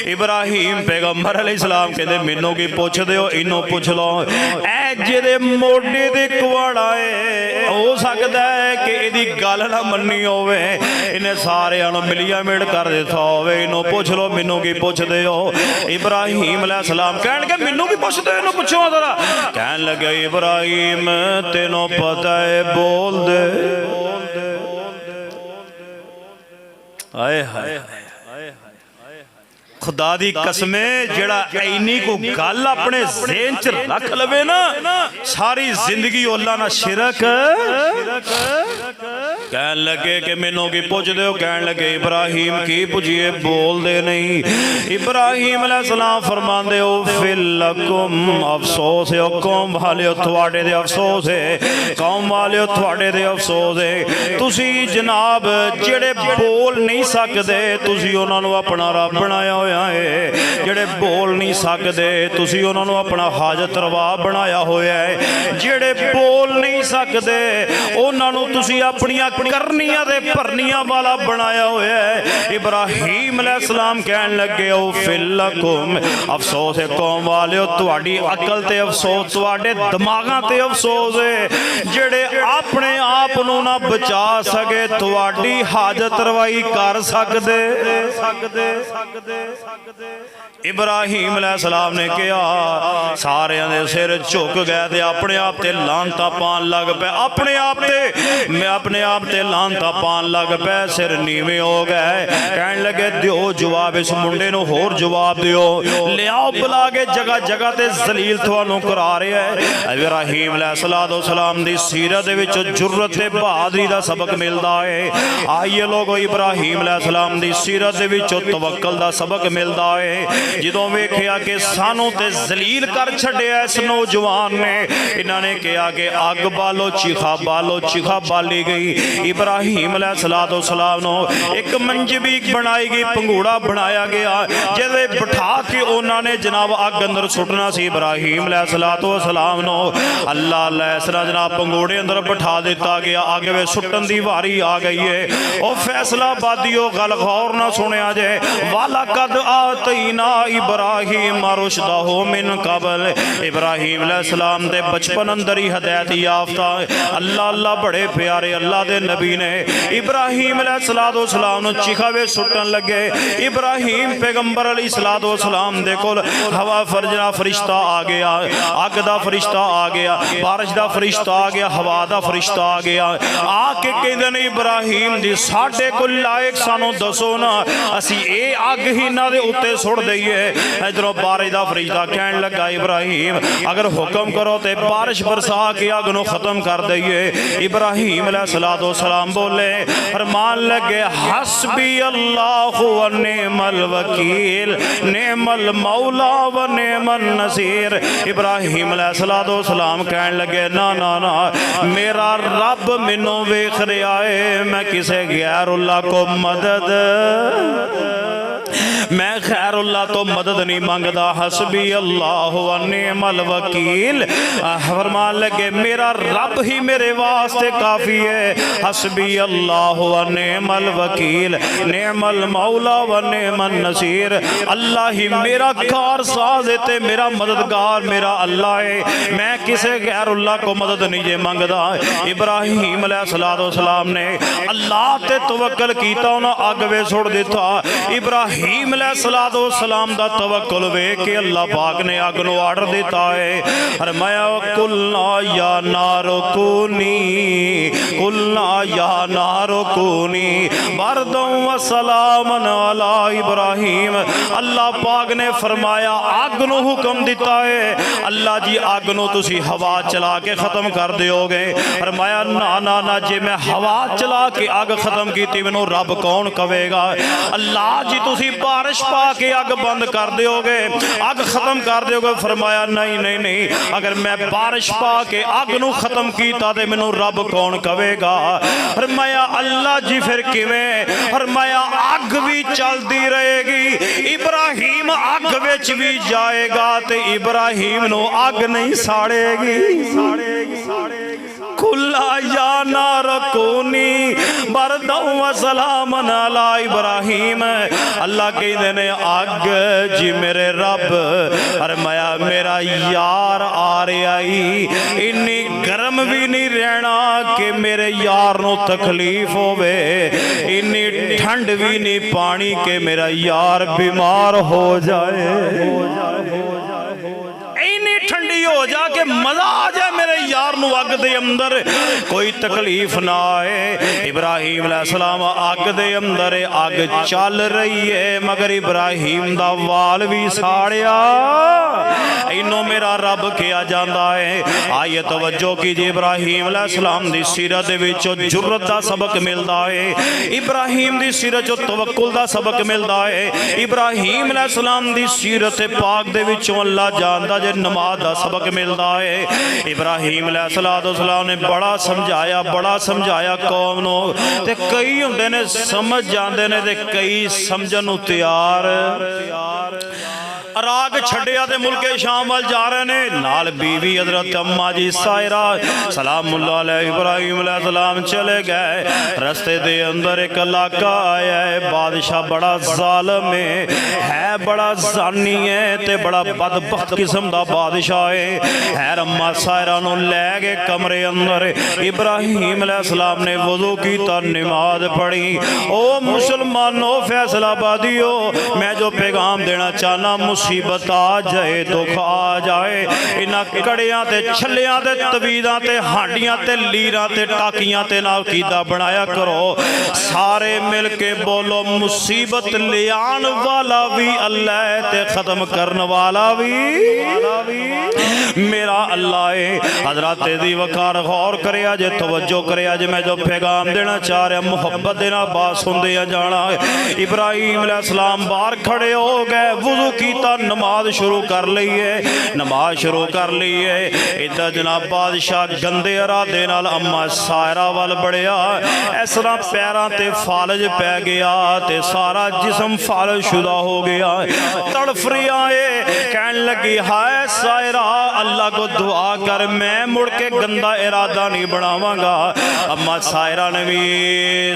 इब्राहीम पैगंबर अलैहिस्सलाम कहंदे मैनू की पुछ दिओ, इन्हों पुछ लो। ऐ जिहदे मोढे ते कुहाड़ा है हो सकता है कि इहदी गल ना मन्नी होवे, इन्हें सारियां नूं मिलिया मेड़ कर दिता होवे। इन्हों पुछ लो, मैनू की पुछ दिओ। इब्राहीम अलैहिस्सलाम कहणगे मैनू की पुछ दे, इन्हों पुछो जरा। कहण लगे इब्राहीम तेनों पता है बोल दे। आए हाय खुदा दी कसमे जेड़ा इन्नी को गल अपने ज़हन च रख लवे ना सारी जिंदगी ओला ना शिरक। कहन लगे कि मैनू की पुछ दो। कहन लगे इब्राहीम की पुछिए, बोल दे नहीं। इब्राहीम अलैहिस्सलाम फरमांदे ओ फिलकुम अफसोस है, कौम वाले तुहाडे दे अफसोस है, कौम वाले तुहाडे दे अफसोस है। तुसी जनाब जेड़े बोल नहीं सकदे तुसी उन्हां नूं अपना रब बनाया होया है। जेड़े बोल नहीं सकदे तुसी उन्हां नूं अपना हाजत रवा बनाया होया है। जेड़े बोल नहीं सकदे उन्हां नूं तुसी अपनियां अपनी करनियां ते भरनियां वाला बनाया होया है। इब्राहीम अलैहिस्सलाम कहन लगे ओ फिलकुम, अफसोस है कौम वालिओ, तुहाडी अकल ते अफसोस, तुहाडे दिमागां ते अफसोस है जेड़े अपने आप नूं ना बचा सके, तुहाडी हाजत रवाई कर सकदे। इब्राहीम अलैहिस्सलाम ने कहा, सारियां दे सिर झुक गए ते अपने आप ते लानता पान लग पे, अपने आप ते लानता पान लग पे, सिर नीवे हो गए। कहन लगे दिओ जवाब, इस मुंडे नूं होर जवाब दिओ, लियाओ बुला के जगह जगह ते जलील तुहानूं करा रहा है। इब्राहीम अलैहिस्सलाम दी सीरत दे विच जुर्रत ते बहादुरी दा सबक मिलदा है। आइए लोगो, इब्राहीम अलैहिस्सलाम दी सीरत दे विच तवक्कल दा सबक मिलदा है। जदों वेखिया कि सानू ते जलील कर छड्डिया इस नौजवान ने, इन्हां ने कहा कि अग बालो, चिखा बालो, चिखा बाली गई। इब्राहीम अलैहिस्सलाम नो एक मंजबी बनाई गई, पंगूड़ा बनाया गया जिहदे बिठा के उन्होंने जनाब अग अंदर सुटना सी। इब्राहीम अलैहिस्सलाम नो अल्लाह अलैहिस्सलाम जनाब पंगूड़े अंदर बिठा दिता गया, अग वे सुटन दी वारी आ गई है। ओ फैसलाबादियों गल गौर ना सुनिया जे, वाला कद आतीना इब्राहीम रुशदहु मिन कबल, इब्राहीम अलैहिस्सलाम दे बचपन अंदर ही हदायत याफ्ता अल्लाह अल्लाह बड़े प्यारे अल्लाह दे नबी ने इब्राहीम अलैहिस्सलाम नु चिखावे सुटन लगे। इब्राहीम पैगंबर अलैहिस्सलाम दे कोल हवा फरजना फरिश्ता आ गया, अग दा फरिश्ता आ गया, बारिश दा फरिश्ता आ गया, हवा दा फरिश्ता आ गया। आके कहंदे ने इब्राहीम जी साडे कोल लायक सानू दसो ना, असी ए अग ही इन्हां दे उत्ते सुट दईए। इधरों बारिश दा फरिश्ता कहन लगा इब्राहीम अगर हुक्म करो तो बारिश बरसा के अग नूं खत्म कर दईए। इब्राहीम अलैहिस्सलाम बोले, फरमान लगे हस्बी अल्लाह व नेमल वकील, नेमल मौला व नेमन नसीर। इब्राहीम अलैहिस्सलाम कहन लगे ना ना ना, मेरा रब मैनू वेख रहा है, मैं किसी गैरुल्लाह को मदद, मैं खैरुल्लाह तो मदद नहीं मांगदा। हस्बी अल्लाह व नेमल वकील, फरमान लगे मेरा रब ही मेरे वास्ते काफ़ी है। हस्बी अल्लाह व नेमल वकील, नेमल मौला व नेमन नसीर, अल्लाह ही मेरा कारसाज है ते मेरा मददगार मेरा अल्लाह है, मैं किसी गैरुल्लाह को मदद नहीं जे मंगदा। इब्राहीम अलैहिस्सलाम ने अल्लाह ते तवक्कल कीता, उन्हें अग वे सुट दिता। इब्राहीम अलैहिस्सलाम दा तवक्कुल वेख के अल्लाह पाक ने अग नूं आर्डर दिता है, फरमाया कुलना या नारो कूनी, कुलना या नारो कूनी बरदों व सलामन अला इब्राहीम। अल्लाह पाक ने फरमाया अग नूं हुक्म दिता है, अल्लाह जी अग नूं तुसी हवा चला के खत्म कर दोगे। फरमाया ना ना ना, जे मैं हवा चला के अग खत्म की मैनू रब कौन कवेगा। अल्लाह जी तुसी बारिश पा के अग बंद कर दोगे, अग खत्म कर दोगे। फरमाया नहीं नहीं नहीं, अगर मैं बारिश पा के अग नूं खत्म कीता ते मैनू रब कौन कवेगा। फरमाया अल्लाह जी फिर किवें। फरमाया अग भी चलती रहेगी, इब्राहीम अग विच भी जाएगा ते इब्राहीम नूं अग नहीं साड़ेगी। खुला या नार कूनी बरदों व सलामन अला इब्राहीम। अल्लाह कहते ने अग जी मेरे रब, फरमाया मेरा यार आ रहा ही, इन्नी गर्म भी नहीं रहना कि मेरे यार नूं तकलीफ होवे, इन्नी ठंड भी नहीं पानी के मेरा यार बीमार हो जाए, इन्नी ठंडी हो जा के मजा आ जाए मेरे यार नूं अग दे अंदर कोई तकलीफ ना आए। इब्राहीम अलैहिस्सलाम अग दे अंदर, अग चल रही है मगर इब्राहीम दा वाल भी साड़िया, इन्हों मेरा रब किया जाता है। आइए तवज्जो कीजिए, इब्राहीम अलैहिस्सलाम दी सीरत दे विचों जुर्रत दा सबक मिलता है, इब्राहीम दी सीरत चों तवक्कुल दा सबक मिलता है। इब्राहीम अलैहिस्सलाम दी सीरत पाक दे विचों अल्लाह जानदा जे नमाज दा सबक मिलता है। इब्राहीम अलैहिस्सलाम ने बड़ा समझाया कौम नूं, ते कई हुंदे ने समझ जांदे ने ते कई समझण नूं तैयार। राग के छड्डिया ते मुल्के शाम वाल जा रहे ने नाल बीवी हजरत अम्मा जी सायरा सलामुल्लाह अलैहि इब्राहिम अलैहिस्सलाम चले गए। रस्ते दे अंदर एक इलाका आया है, बादशाह बड़ा जालिम है बड़ा जानी है ते बड़ा बदबख्त किस्म दा बादशाह है। अम्मा सायरा नूं लै गए कमरे अंदर। इब्राहिम अलैहिस्सलाम ने वज़ू कीता, नमाज पढ़ी। ओ मुसलमानों फैसलाबादियो, मैं जो पैगाम देना चाहना, मुसीबत आ जाए दुख आ जाए, इन्हां कड़ियां ते छल्लियां ते तवीज़ां ते हांडियां ते लीरां ते टाकियां ते नाल कीदा बनाया करो। सारे मिल के बोलो, मुसीबत ले आन वाला भी अल्लाह है ते खत्म करने वाला भी मेरा अल्लाह है। हजरत दी वकार गौर करे जे, तवज्जो करे जे, मैं जो पैगाम देना चाह रहा मुहब्बत देना बात सुनते जाना। इब्राहिम अलैहिस्सलाम बाहर खड़े हो गए, वुज़ू कीता, नमाज शुरू कर ली है, नमाज शुरू कर ली है। इधर जनाब बादशाह गंदे इरादे नाल अम्मा सायरा वाल बड़िया, इस तरह पैरों ते फालज पै गया ते सारा जिस्म फालज शुदा हो गया। तड़फ रहा है, कहन लगी हाय सायरा अल्लाह को दुआ कर, मैं मुड़ के गंदा इरादा नहीं बनावांगा। अम्मा सायरा ने भी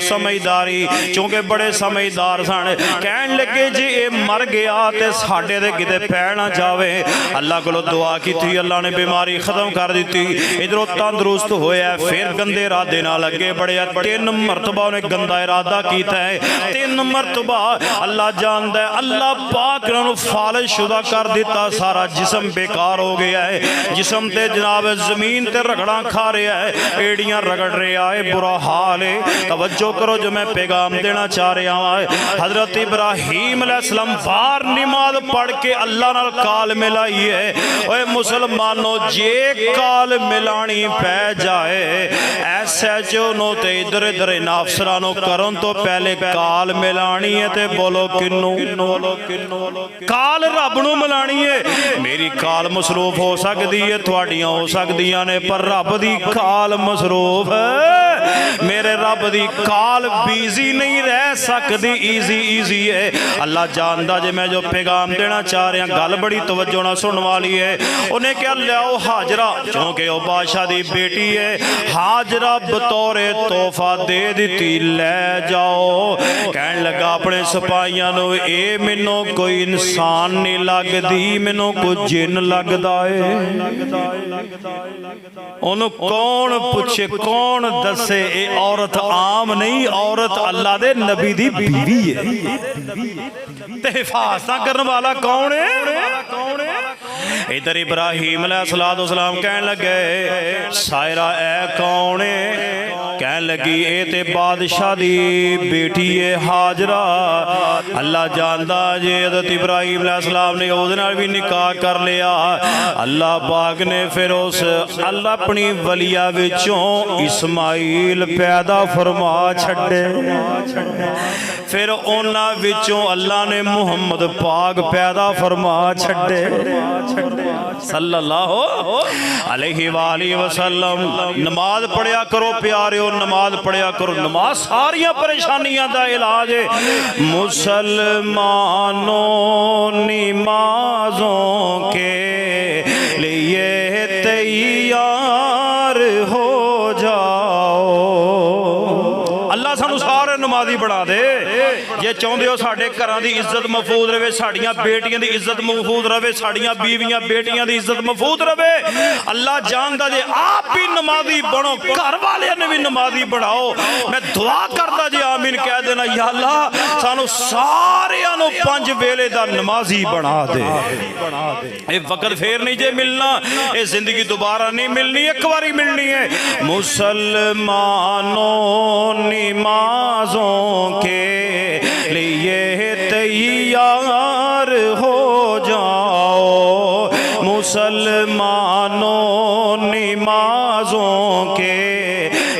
समझदारी, चूंकि बड़े समझदार सन, कहन लगे जी ये मर गया तो साडे ते किते पै ना जावे। अल्लाह को दुआ की, अल्लाह ने बीमारी खत्म कर दी। इधरों तंदुरुस्त होया, फिर गंदे इरादे नाल अगे बढ़िया। 3 मरतबा उन्हें गंदा इरादा किया है, 3 मरतबा अल्लाह जानदा है। अल्लाह पाक उन्होंने फालज शुदा कर दिता, सारा जिस्म बेकार हो गया है। जिस्म ते जनाब जमीन ते रगड़ा खा रहा है, एड़ियां रगड़ रहा है, बुरा हाल है। तवज्जो करो जो मैं पैगाम देना चाह रहा हूँ। हजरत इब्राहिम अलैहिस्सलाम बाहर नमाज पढ़ के अल्लाह नाल काल मिलाई है। ओए मुसलमानों, जे काल मिलानी पै जाए SHO नो ते इधर इधर अफसरां नो करन तो पहले काल मिलानी है। ते बोलो किन्नू? काल रब नूं मिलानी है। मेरी काल मसरूफ हो सकती है, तुहाडियां हो सकदियां ने, पर रब दी काल मसरूफ है। मेरे रब दी काल बिजी नहीं रह सकती, इजी है। अल्लाह जानदा जे मैं जो पैगाम देना चाह रहा, गल बड़ी तवज्जो नाल सुनने वाली है। उन्हें क्या लियाओ हाजरा, क्योंकि वह बादशाह दी बेटी है। हाजरा बतौरे तोहफा दे दी, ले जाओ। कहन लगा अपने सिपाहियां नूं, ए मैनू कोई इंसान नहीं लगदी, मैनू कोई जिन लगदा है। ओनू कौन पूछे, कौन दसे, ए औरत आम नहीं, औरत अल्लाह दे नबी दी बीवी है। ते हिफाजत करने वाला कौन है? इधर इब्राहिम अलैहिस्सलाम कहन लगे सायरा ए कौन है? कहन लगी ए ते बादशाह दी बेटी है हाजरा। अल्लाह जानदा जे हज़रत इब्राहिम अलैहिस्सलाम ने उसदे नाल भी निकाह कर लिया। अल्लाह पाक ने फिर उस अल्लाह अपनी वलिया विचों इस्माइल पैदा फरमा छड्डे। फिर उन्हां विचों अल्लाह ने मुहम्मद पाक पैदा फरमा छड्डे सल्लल्लाहु अलैहि वसल्लम। नमाज पढ़िया करो प्यारियो, नमाज पढ़िया करो। नमाज सारियां परेशानियां दा इलाज है। मुसलमानों नमाजों के लिए तैयार हो जाओ। अल्लाह सानू सारे नमाजी बना दे। जे चाहते हो साडे घरां दी इज्जत महफूज रहे, साडियां बेटियां दी इज्जत महफूज रहे, साडियां बीवियां बेटियां दी इज्जत महफूज रहे, अल्लाह जानदा जे आप भी नमाजी बनो, घर वाले ने भी नमाजी बनाओ। मैं दुआ करदा जे आमीन कह देना, या अल्लाह सानू सारियां नू 5 वेले दा नमाजी बना दे। ये वक्त फिर नहीं जे मिलना, ये जिंदगी दोबारा नहीं मिलनी, एक बारी मिलनी है। मुसलमानों नमाजों के लिए तैयार हो जाओ। मुसलमानों नमाजों के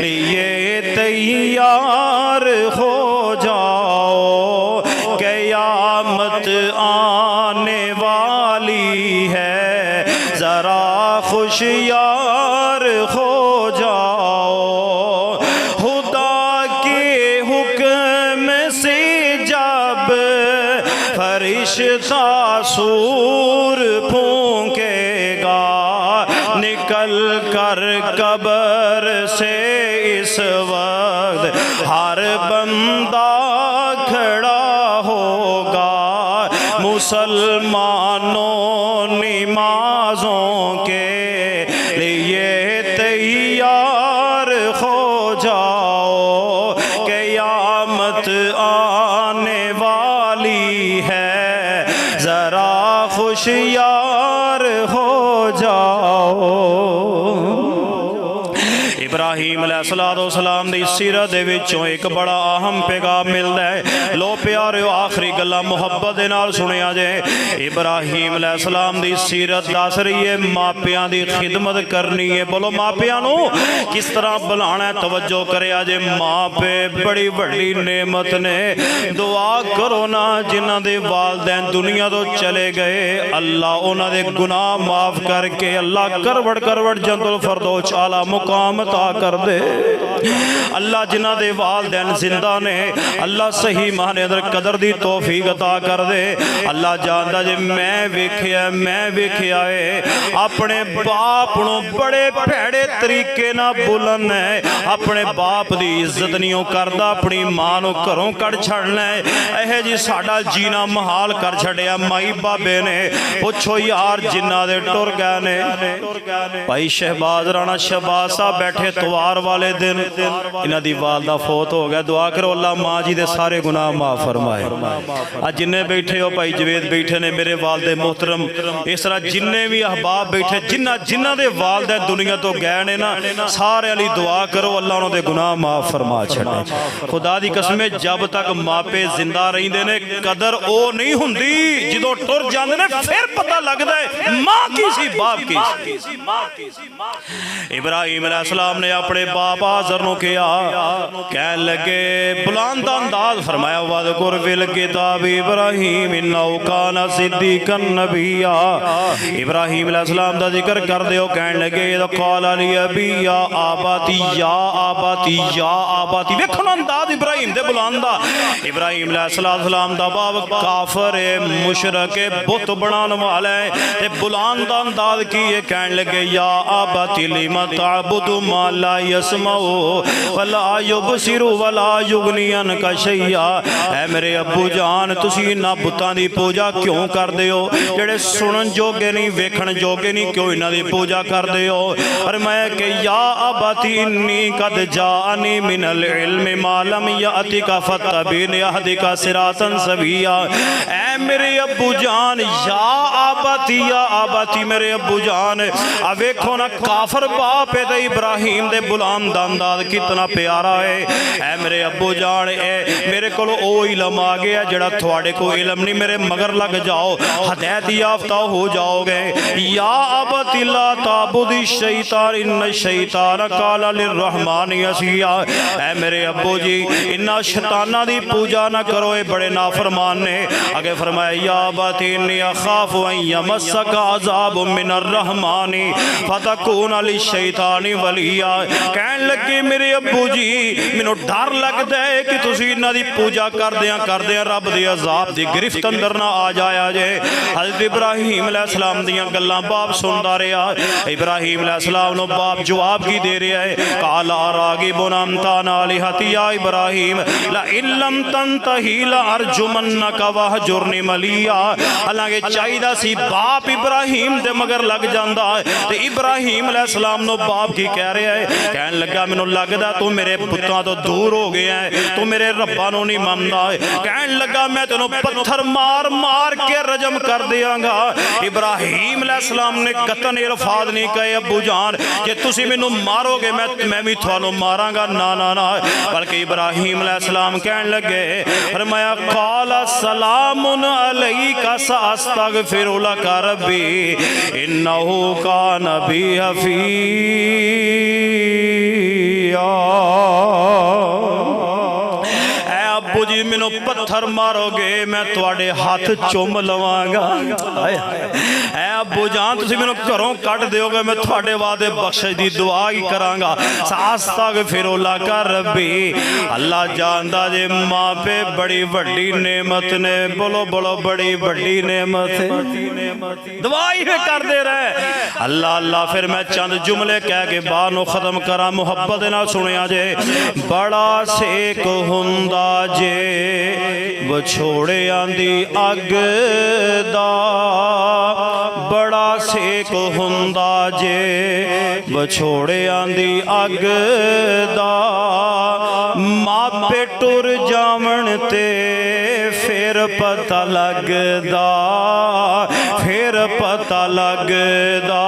लिए तैयार हो जाओ। क़यामत आने वाली है, जरा खुशियार हो जाओ। खुदा के हुक्म से जब फरिश्ता सूर फूंकेगा निकल कर कब्र से इस वक्त हर बंदा खड़ा होगा मुसलमानों नमाजों के लिए तैयार हो जाओ क़यामत आने वाली है ज़रा खुशियार हो जाओ। इब्राहीम अलैहिस्सलाम दी सीरत दे विचों एक बड़ा अहम पैगाम मिलदा है। लो प्यारिओ आखिरी गल्लां मुहब्बत दे नाल सुनिया जे। इब्राहीम अलैहिस्सलाम दी सीरत दस रही है मापियां दी खिदमत करनी है। बोलो मापियां नू किस तरह बुलाना है, तवज्जो करिया जे। मां पे बड़ी वड्डी नेमत ने। दुआ करो ना जिन्हां दे वालिदैन दुनिया तो चले गए, अल्लाह उन्हां दे गुनाह माफ करके अल्लाह करवट करवट जन्नतुल फिरदौस आला मुकाम कर दे। अल्लाह जिन्हां दे वालिदैन जिंदा ने, अल्लाह सही माने अंदर कदर दी तौफीक अता कर दे। अल्लाह जानदा जे मैं वेखिया है अपने बाप नूं बड़े भैड़े तरीके नाल बोलन है, अपने बाप दी इज्जत नहीं करदा, अपनी मां नूं घरों कढ़ छड़ना है। यह जी साडा जीना महाल कर छड़िया माई बाबे ने। पुछो यार जिन्हां दे टुर गए ने। भाई शहबाज राणा शहबाज साहब बैठे तवार वाले दिन, इन्हां दी वालदा फौत हो गया। दुआ करो अल्लाह माँ जी दे सारे गुनाह माफ फरमाए। आज जिन्ने बैठे हो भाई जवेद बैठे ने मेरे वालदे मोहतरम, इस तरह जिन्ने भी अहबाब बैठे जिन्हां दे वालदे दुनिया तो गए ने ना, सारे अली दुआ करो अल्लाह उन्हां दे गुनाह माफ फरमा छड़े। खुदा दी कसम जब तक मापे जिंदा रहिंदे ने कदर ओ नहीं हुंदी, जदों टुर जांदे ने फिर पता लगदा है मां की सी बाप की सी। इब्राहीम अलैहिस्सलाम ने अपने बाप आज़र नूं कहा, कहन लगे बुलंद अंदाज फरमाया वज़कुर फिल किताब इब्राहीम इन्नहु काना सिद्दीक़न नबिय्या। इब्राहीम अलैहिस्सलाम दा जिक्र कर दिओ। कहन लगे क़ाल अली अबी या आबाती या आबाती या आबाती। वेखो अंदाज इब्राहीम दे बुलंद दा। इब्राहीम अलैहिस्सलाम दा बाप काफिर है, मुशरिक है, बुत बनाने वाला है ते बुलंद अंदाज की है। कहन लगे या आबाती लिमा ताबुदु मा ला यसमाउ वला युबसिरु वला युगनी अनका शैया। ऐ मेरे अब्बू जान तुसी इन्हां बुतां दी पूजा क्यों करदे हो जेड़े सुनन जोगे नहीं वेखण जोगे नहीं, क्यों इन्हां दी पूजा करदे हो? और मैं कि या अबाती इन्नी कद जाअनी मिनल इल्मि मा लम यातिका फत्तबिनी अहदिका सिरातन सविया। ऐ मेरे अब्बू जान या आबाती मेरे अब्बू जान। अब वेखो ना काफर बाप है ते इब्राहीम दे बुलंद अंदाज कितना प्यारा है। ऐ मेरे अब्बू जान ए मेरे को इलम आ गया जेड़ा थोड़े को इलम नहीं, मेरे मगर लग जाओ हदायत याफ्ता हो जाओगे। या अबती ला ताबुदी शैतान इन्न शैतान काला लिर्रहमान असिया। ऐ मेरे अब्बू जी इन्ना शैताना दी पूजा ना करो, ये बड़े नाफरमान ने। आगे फरमाया या अबती इन्नी अखाफु अन यमस्सका अज़ाबुम मिनर रहमानी फतकून लिशैतानी वलिया। कहन लगे मेरे अब्बू जी मैनू डर लगता है कि तुसी इन्हां दी पूजा करदियां रब दे अजाब दी गिरफ्त अंदर ना आ जाया जे। हज़रत इब्राहीम अलैहिस्सलाम दीयां गल्लां बाप सुनदा रहा। इब्राहीम अलैहिस्सलाम नूं बाप जवाब की दे रहा है, काला रागिबुन अंता आलिहती या इब्राहीम ला इल्लम तंतही ला अर्जुमन्नका वहजुरनी मलिया। हालांकि चाहिदा सी बाप इब्राहीम दे मगर लग जांदा है ते इब्राहीम अलैहिस्सलाम नूं बाप की कह रहा है। कहन लगा मैनू लगदा तू मेरे पुत्तां तो दूर हो गया है, तू मेरे रब्बा नूं नहीं मनदा है। कहन लगा मैं तेनों पत्थर मार मार के रजम कर दियांगा। इब्राहीम अलैहिस्सलाम ने कतन अल्फाज नहीं कहे अब्बू जान जे तुसी मैनू मारोगे मैं भी थानू मारांगा, ना ना ना। बल्कि इब्राहीम अलैहिस्सलाम कहन लगे फरमाया क़ाला सलामुन अलैका सअस्तग़फिरु लका रब्बी इन्नहु काना बी हफ़ीया। अब्बू जी मैनू पत्थर पत्थर मारोगे मैं तुहाडे हाथ चुम लवांगा। ऐ अबू जान तुसीं मैनूं घरों कढ दिओगे मैं तुहाडे वास्ते बख्शिश दी दुआ ही करांगा। अस्तगफिरुल्लाह कर रब्बी। अल्लाह जानदा जे मां पे बड़ी वड्डी नेमत ने। बोलो बोलो बड़ी वड्डी नेमत है। दुआ ही करदे रहे अल्लाह अल्लाह। फिर मैं चंद जुमले कह के बाहर नूं खत्म करा मुहब्बत दे नाल सुनिया जे। बड़ा सेक हुंदा जे विछोड़ियां दी अग दा। बड़ा सेक हुंदा जे विछोड़ियां दी अग दा। मापे टुर जावण ते फिर पता लगदा। फिर पता लगदा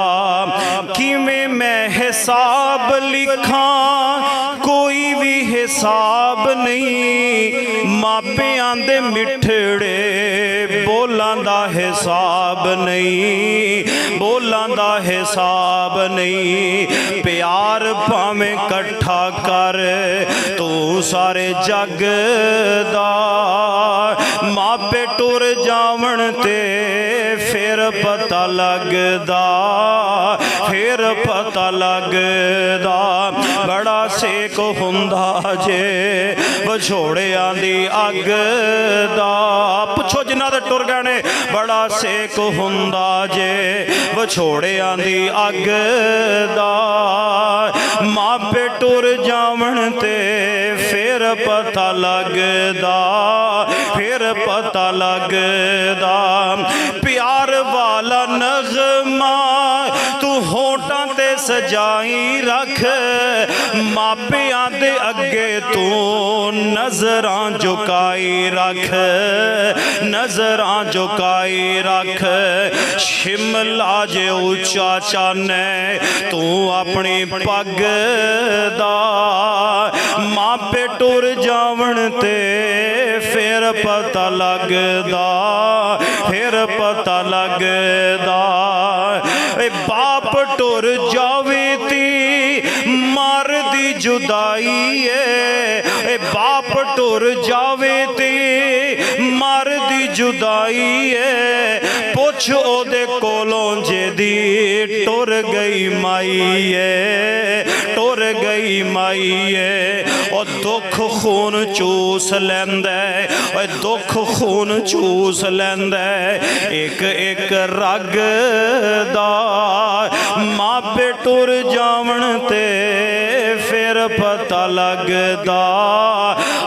किवें मैं हिसाब लिखा कोई भी हिसाब नहीं। मापियां दे मिठड़े बोलां दा हिसाब नहीं। बोलां दा हिसाब नहीं। प्यार भावें कट्ठा कर तू सारे जग दा। मापे टुर जावण ते फिर पता लगदा। फिर पता लगदा बड़ा सेक हुंदा जे विछोड़ियां दी अग दा। पुछो जिन्हां दे टुर गए ने। बड़ा सेक हुंदा जे विछोड़ियां दी अग दा। मापे टुर जावण ते फिर पता लगदा। फिर पता लगदा प्यार वाला नगमा तू होठां ते सजाई रख। मापियां दे अगे तू नजरां झुकाई रख। नजरां झुकाई रख। शिमला जे उच्चा चाने तू अपनी पग दा। मापे टुर जावण ते फिर पता लगदा। फिर पता लगदा बाप टुर जावे ती मार दी जुदाई है। बाप टुर जावे ती मार दी जुदाई है। पुछ ओदे कोलों जेदी टुर गई माई है। टुर गई माई है। और दुख खून चूस लैंदा है। दुख खून चूस लैंदा है एक एक रग दा। मापे टुर जावण ते फिर पता लगदा।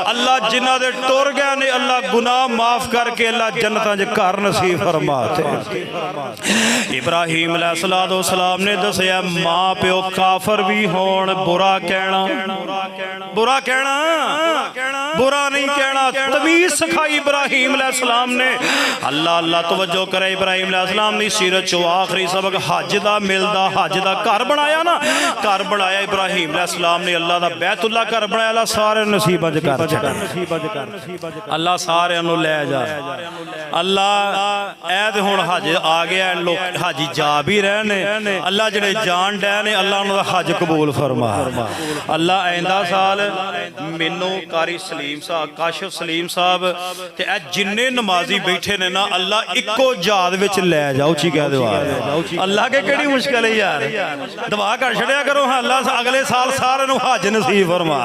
अल्लाह जिन्हां दे टुर गए ने अल्लाह गुनाह माफ करके अल्लाह जन्नतां च घर नसीब फरमाते। इब्राहीम अलैहिस्सलाम ने दसिया मां प्यो काफर भी होण बुरा कहना। बुरा कहना बुरा नहीं कहना। तमीज सिखाई इब्राहीम अलैहिस्सलाम ने। अल्लाह अल्लाह तवज्जो करे। इब्राहीम अलैहिस्सलाम दी सीरत चो आखिरी सबक हज दा मिलदा। हज दा घर बनाया ना। घर बनाया इब्राहीम अलैहिस्सलाम ने। अल्लाह दा बैतुल्ला घर बनाया। अल्लाह सारे नसीबां च कर छड्डा। अल्लाह सारे नूं लै जा। अल्लाह ऐ ते हुण हज आ गया। लोग हाजी जा भी रहे ने। अल्लाह जिहड़े जान डे ने अल्लाह उन्हां दा हज कबूल फरमा। अल्लाह आइंदा साल मैनू कारी सलीम साहब काशिफ सलीम साहब ते ए जिन्ने नमाजी बैठे ने ना अल्लाह इक्को जाद विच लै जाओ। ची कह दो अल्लाह के केड़ी मुश्किल है यार। दुआ कर छड़िया करो। अल्लाह अगले साल सारे नूं हज नसीब फरमा।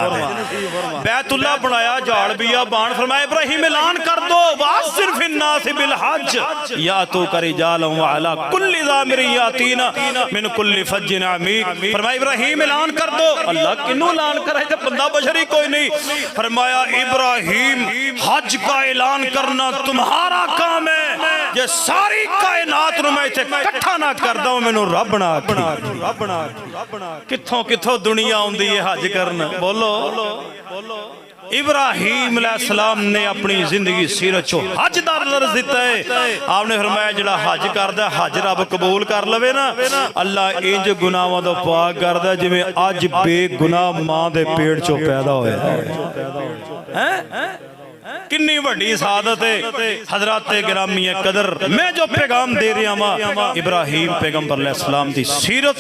बैतुल्ला बनाया जाड़ बिया बाण फरमाया इब्राहीम ऐलान कर दो वासिर फिन्नास बिल हज या तो करी जालम अला कुल्ली ज़ामिर यातीना मिन कुल्ली फज्जिन अमीक। फरमाया इब्राहीम ऐलान कर दो। अल्लाह किन्नू ऐलान करे ते बंदा बशरी कोई नहीं। फरमाया इब्राहीम हज का ऐलान करना तुम्हारा काम है। जे सारी कायनात नूं मैं इत्थे इकट्ठा ना करदा मैनू रब ना कित्थों कित्थों दुनिया आउंदी है हज करन। बोलो इब्राहीम अलैहिस्सलाम ने अपनी जिंदगी सीरत चो हज दा दर्ज दिता है। आपने फरमाया जिहड़ा हज करदा हज रब कबूल कर लवे ना अल्लाह इंज गुनाहां तो पाक करदा जिवें अज बेगुनाह मां दे पेट चो पैदा होया है। किन्नी वड्डी सादत है हजरत गिरामी कदर। मैं जो पैगाम दे रहा हूं इब्राहीम पैगंबर अलैहिस्सलाम दी सीरत